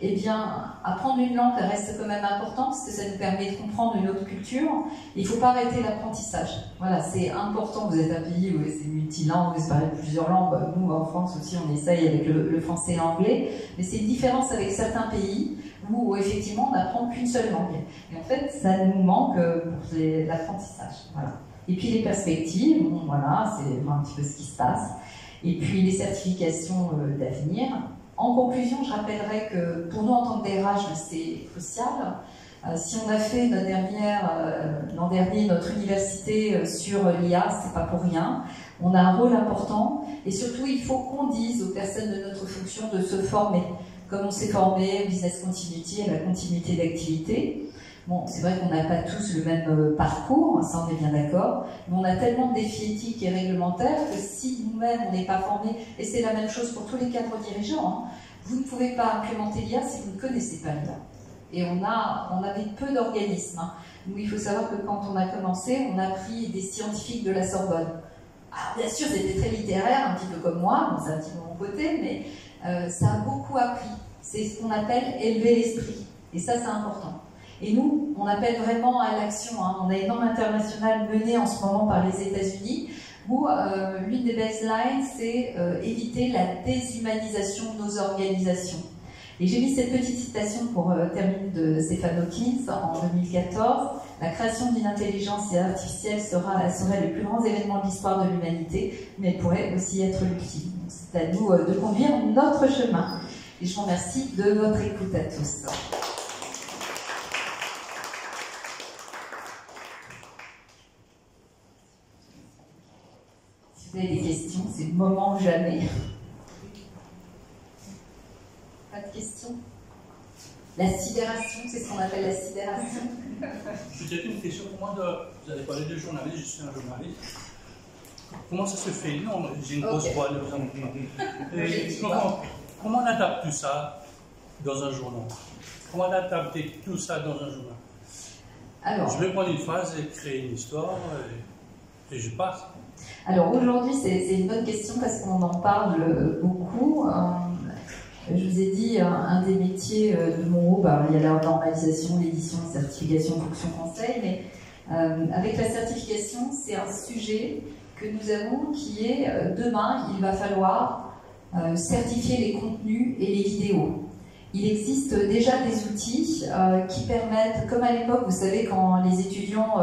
Eh bien, apprendre une langue reste quand même important parce que ça nous permet de comprendre une autre culture. Il ne faut pas arrêter l'apprentissage. Voilà, c'est important. Vous êtes un pays où c'est multilingue, vous parlez plusieurs langues. Nous, en France aussi, on essaye avec le français et l'anglais. Mais c'est une différence avec certains pays où effectivement on n'apprend qu'une seule langue. Et en fait, ça nous manque pour l'apprentissage. Voilà. Et puis les perspectives, bon, voilà, c'est un petit peu ce qui se passe. Et puis les certifications d'avenir. En conclusion, je rappellerai que pour nous en tant que DRH, c'est crucial. Si on a fait l'an dernier notre université sur l'IA, c'est pas pour rien. On a un rôle important et surtout il faut qu'on dise aux personnes de notre fonction de se former. Comme on s'est formé, business continuity et la continuité d'activité. Bon, c'est vrai qu'on n'a pas tous le même parcours, ça on est bien d'accord, mais on a tellement de défis éthiques et réglementaires que si nous-mêmes on n'est pas formés, et c'est la même chose pour tous les cadres dirigeants, hein, vous ne pouvez pas implémenter l'IA si vous ne connaissez pas l'IA. Et on avait peu d'organismes. Hein. Nous, il faut savoir que quand on a commencé, on a pris des scientifiques de la Sorbonne. Alors, bien sûr, c'était très littéraire, un petit peu comme moi, bon, c'est un petit peu mon côté, mais ça a beaucoup appris. C'est ce qu'on appelle élever l'esprit. Et ça, c'est important. Et nous, on appelle vraiment à l'action. Hein. On a une norme internationale menée en ce moment par les États-Unis, où l'une des baselines, c'est éviter la déshumanisation de nos organisations. Et j'ai mis cette petite citation pour terminer de Stephen Hawking en 2014. La création d'une intelligence artificielle serait le plus grand événement de l'histoire de l'humanité, mais elle pourrait aussi être l'ultime. C'est à nous de conduire notre chemin. Et je vous remercie de votre écoute à tous. Si vous avez des questions, c'est le moment ou jamais. Pas de questions? La sidération, c'est ce qu'on appelle la sidération. Peut-être une question pour moi. Vous avez parlé de journaliste, je suis un journaliste. Comment ça se fait? Non, j'ai une grosse voix. Comment on adapte tout ça dans un journal? Comment on adapte tout ça dans un journal? Alors, je vais prendre une phrase et créer une histoire et je passe. Alors aujourd'hui, c'est une bonne question parce qu'on en parle beaucoup. Je vous ai dit, il y a la normalisation, l'édition, la certification, fonction conseil, mais avec la certification, c'est un sujet que nous avons qui est, demain, il va falloir certifier les contenus et les vidéos. Il existe déjà des outils qui permettent, comme à l'époque, vous savez, quand les étudiants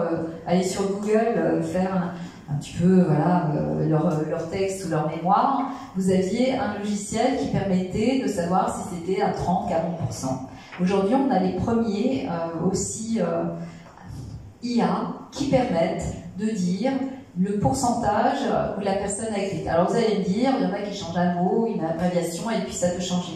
allaient sur Google faire un petit peu voilà, leur texte ou leur mémoire, vous aviez un logiciel qui permettait de savoir si c'était à 30-40%. Aujourd'hui, on a les premiers aussi IA qui permettent de dire le pourcentage où la personne a écrit. Alors vous allez me dire, il y en a qui changent un mot, une abréviation, et puis ça peut changer.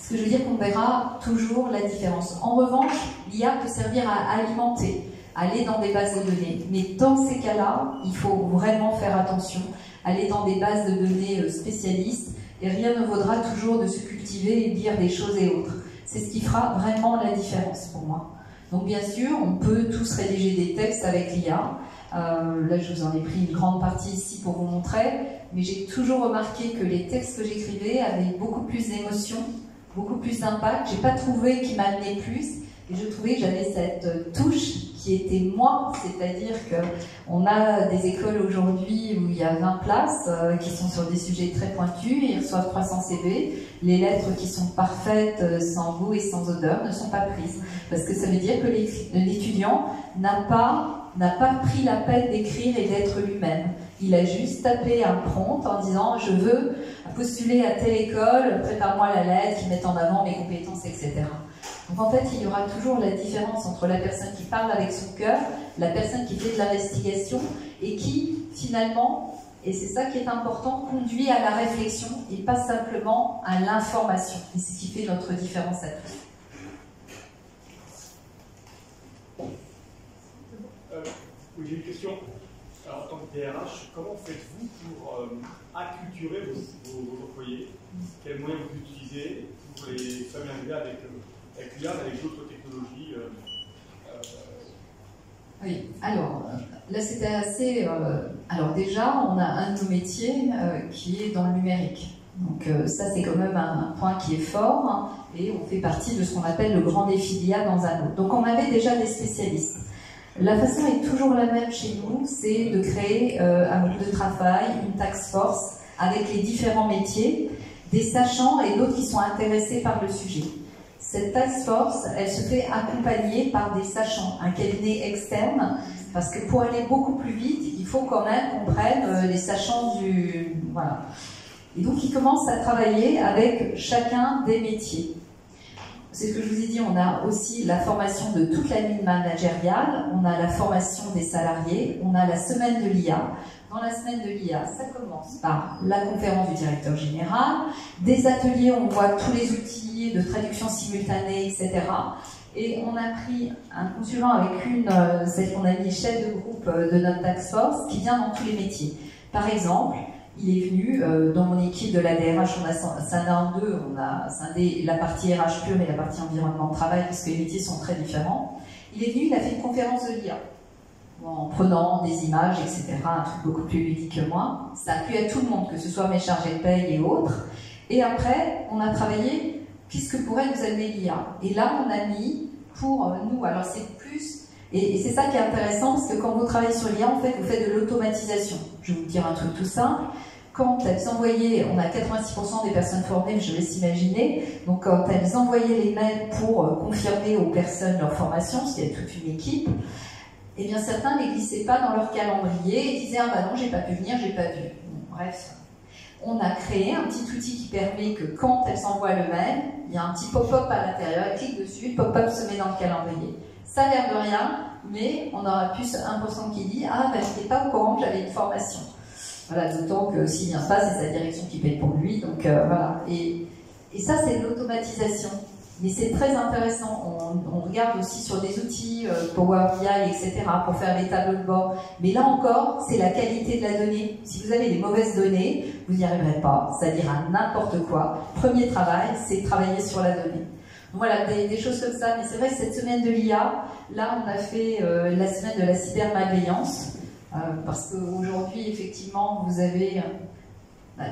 Ce que je veux dire qu'on verra toujours la différence. En revanche, l'IA peut servir à alimenter, aller dans des bases de données. Mais dans ces cas-là, il faut vraiment faire attention, aller dans des bases de données spécialistes, et rien ne vaudra toujours de se cultiver et dire des choses et autres. C'est ce qui fera vraiment la différence pour moi. Donc bien sûr, on peut tous rédiger des textes avec l'IA. Là, je vous en ai pris une grande partie ici pour vous montrer, mais j'ai toujours remarqué que les textes que j'écrivais avaient beaucoup plus d'émotion, beaucoup plus d'impact. J'ai pas trouvé qu'il m'amenait plus, et je trouvais que j'avais cette touche qui était moi, c'est-à-dire qu'on a des écoles aujourd'hui où il y a 20 places qui sont sur des sujets très pointus, ils reçoivent 300 CV, les lettres qui sont parfaites, sans goût et sans odeur, ne sont pas prises, parce que ça veut dire que l'étudiant n'a pas pris la peine d'écrire et d'être lui-même. Il a juste tapé un prompt en disant « je veux postuler à telle école, prépare-moi la lettre qui met en avant mes compétences, etc. » Donc en fait, il y aura toujours la différence entre la personne qui parle avec son cœur, la personne qui fait de l'investigation et qui, finalement, et c'est ça qui est important, conduit à la réflexion et pas simplement à l'information. Et c'est ce qui fait notre différence à tous. Oui, j'ai une question. Alors, en tant que DRH, comment faites-vous pour acculturer vos employés? Quels moyens vous utilisez pour les familiariser avec l'IA, avec d'autres technologies Oui, alors là c'était assez... alors déjà, on a un de nos métiers qui est dans le numérique. Donc ça c'est quand même un point qui est fort, hein, et on fait partie de ce qu'on appelle le grand défi d'IA dans un autre. Donc on avait déjà des spécialistes. La façon est toujours la même chez nous, c'est de créer un groupe de travail, une task force avec les différents métiers, des sachants et d'autres qui sont intéressés par le sujet. Cette task force, elle se fait accompagner par des sachants, un cabinet externe, parce que pour aller beaucoup plus vite, il faut quand même qu'on prenne les sachants du... Voilà. Et donc ils commencent à travailler avec chacun des métiers. C'est ce que je vous ai dit, on a aussi la formation de toute la ligne managériale, on a la formation des salariés, on a la semaine de l'IA. Dans la semaine de l'IA, ça commence par la conférence du directeur général, des ateliers où on voit tous les outils de traduction simultanée, etc. Et on a pris un consultant avec celle qu'on a mis chef de groupe de notre task force, qui vient dans tous les métiers. Par exemple, il est venu dans mon équipe de la DRH, on a scindé en deux, on a scindé la partie RH pure et la partie environnement de travail, parce que les métiers sont très différents. Il est venu, il a fait une conférence de l'IA, en prenant des images, etc., un truc beaucoup plus ludique que moi. Ça a plu à tout le monde, que ce soit mes chargés de paye et autres. Et après, on a travaillé, qu'est-ce que pourrait nous amener l'IA? Et là, on a mis, pour nous, alors c'est plus... Et c'est ça qui est intéressant, parce que quand vous travaillez sur l'IA, en fait, vous faites de l'automatisation. Je vais vous dire un truc tout simple. Quand elles envoyaient, on a 86% des personnes formées, je laisse imaginer, donc quand elles envoyaient les mails pour confirmer aux personnes leur formation, parce qu'il y a toute une équipe, eh bien certains ne les glissaient pas dans leur calendrier et disaient « Ah bah non, j'ai pas pu venir, j'ai pas vu ». Bon, bref, on a créé un petit outil qui permet que quand elles envoient le mail, il y a un petit pop-up à l'intérieur, elles cliquent dessus, le pop-up se met dans le calendrier. Ça a l'air de rien, mais on aura plus 1% qui dit « Ah, ben, je n'étais pas au courant que j'avais une formation ». Voilà, d'autant que s'il vient pas, c'est sa direction qui paye pour lui, donc voilà. Et ça, c'est de l'automatisation. Mais c'est très intéressant. On regarde aussi sur des outils, Power BI, etc., pour faire des tableaux de bord. Mais là encore, c'est la qualité de la donnée. Si vous avez des mauvaises données, vous n'y arriverez pas. Ça dira n'importe quoi. Premier travail, c'est travailler sur la donnée. Voilà, des choses comme ça. Mais c'est vrai, cette semaine de l'IA, là, on a fait la semaine de la cybermalveillance. Parce qu'aujourd'hui, effectivement, vous avez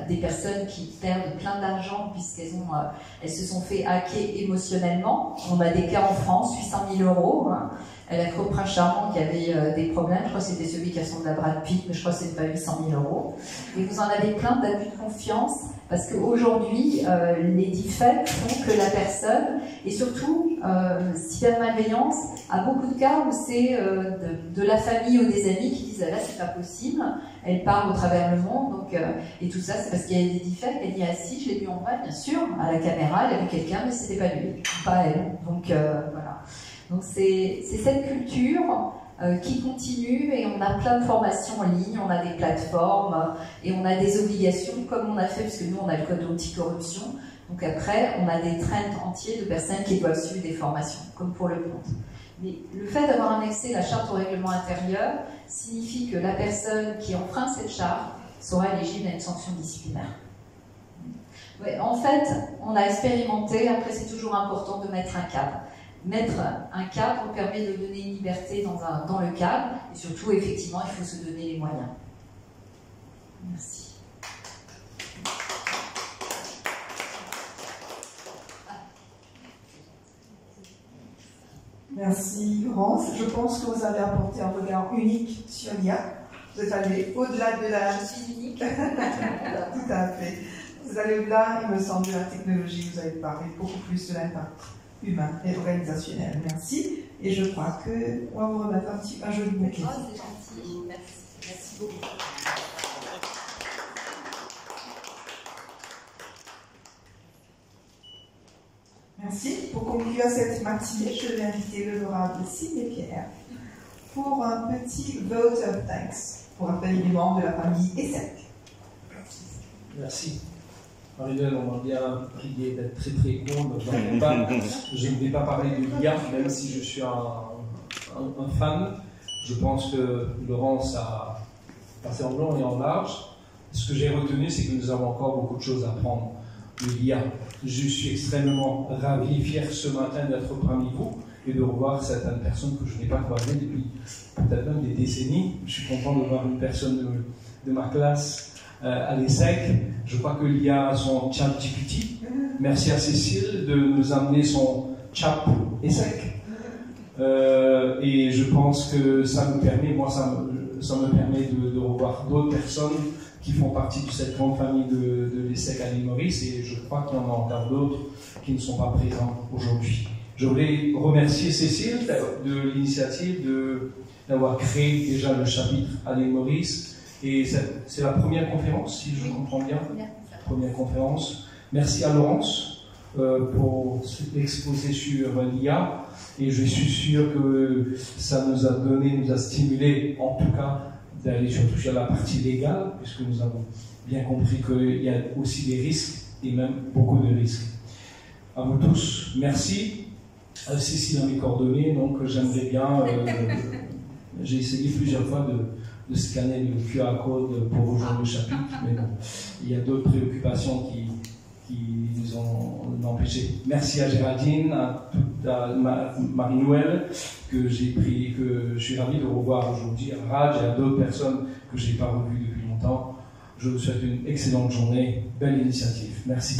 des personnes qui perdent plein d'argent puisqu'elles se sont fait hacker émotionnellement. On a des cas en France, 800 000 €. Hein. Elle a cru au prince charmant qui avait des problèmes. Je crois que c'était celui qui ressemble à Brad Pitt, mais je crois que c'est pas 800 000 €. Et vous en avez plein d'abus de confiance parce qu'aujourd'hui, les deepfakes font que la personne, et surtout, cybermalveillance, a beaucoup de cas où c'est de la famille ou des amis qui disent ah, là c'est pas possible. Elle parle au travers le monde, donc, et tout ça c'est parce qu'il y a des deepfakes. Elle dit ah si, je l'ai vu en vrai, bien sûr, à la caméra, elle a vu quelqu'un, mais c'était pas lui, pas elle. Donc voilà. Donc c'est cette culture qui continue et on a plein de formations en ligne, on a des plateformes et on a des obligations comme on a fait, parce que nous on a le code anti-corruption. Donc après, on a des trends entiers de personnes qui doivent suivre des formations, comme pour le compte. Mais le fait d'avoir annexé la charte au règlement intérieur signifie que la personne qui enfreint cette charte sera éligible à une sanction disciplinaire. Ouais, en fait, on a expérimenté, après c'est toujours important de mettre un cadre. Mettre un cadre permet de donner une liberté dans le cadre, et surtout, effectivement, il faut se donner les moyens. Merci. Merci Laurence. Je pense que vous avez apporté un regard unique sur l'IA. Vous êtes allé au-delà de la... Je suis unique. Tout à fait. Vous allez au-delà, il me semble, de la technologie. Vous avez parlé beaucoup plus de l'impact humain et organisationnel. Merci. Et je crois qu'on va vous remettre un joli bouquet. Oh, c'est gentil. Merci. Merci beaucoup. Merci. Pour conclure cette matinée, je vais inviter l'honorable Sidney Pierre pour un petit vote of thanks pour appeler les membres de la famille ESSEC. Merci. Marie-Noël, on m'a bien prié d'être très très court, donc je ne vais pas parler de l'IA, même si je suis un fan. Je pense que Laurence a passé en long et en large. Ce que j'ai retenu, c'est que nous avons encore beaucoup de choses à apprendre de l'IA. Je suis extrêmement ravi, fier ce matin d'être parmi vous et de revoir certaines personnes que je n'ai pas croisées depuis peut-être même des décennies. Je suis content de voir une personne de ma classe à l'ESSEC. Je crois que l'IA a son chat GPT. Merci à Cécile de nous amener son chat ESSEC. Et je pense que ça me permet, moi ça me permet de revoir d'autres personnes qui font partie de cette grande famille de l'ESSEC à l'île Maurice, et je crois qu'il y en a encore d'autres qui ne sont pas présents aujourd'hui. Je voulais remercier Cécile de l'initiative d'avoir créé déjà le chapitre à l'île Maurice, et c'est la première conférence, si je comprends bien. Première conférence. Merci à Laurence pour l'exposé sur l'IA, et je suis sûr que ça nous a stimulé, en tout cas, d'aller surtout sur la partie légale, puisque nous avons bien compris qu'il y a aussi des risques, et même beaucoup de risques. À vous tous, merci. Cécile a mes coordonnées, donc j'aimerais bien, j'ai essayé plusieurs fois de scanner le QR code pour rejoindre le chapitre, mais bon, il y a d'autres préoccupations qui nous ont empêchés. Merci à Géraldine, à Marie-Noël, que je suis ravi de revoir aujourd'hui, à Raj et à d'autres personnes que je n'ai pas revues depuis longtemps. Je vous souhaite une excellente journée, belle initiative. Merci.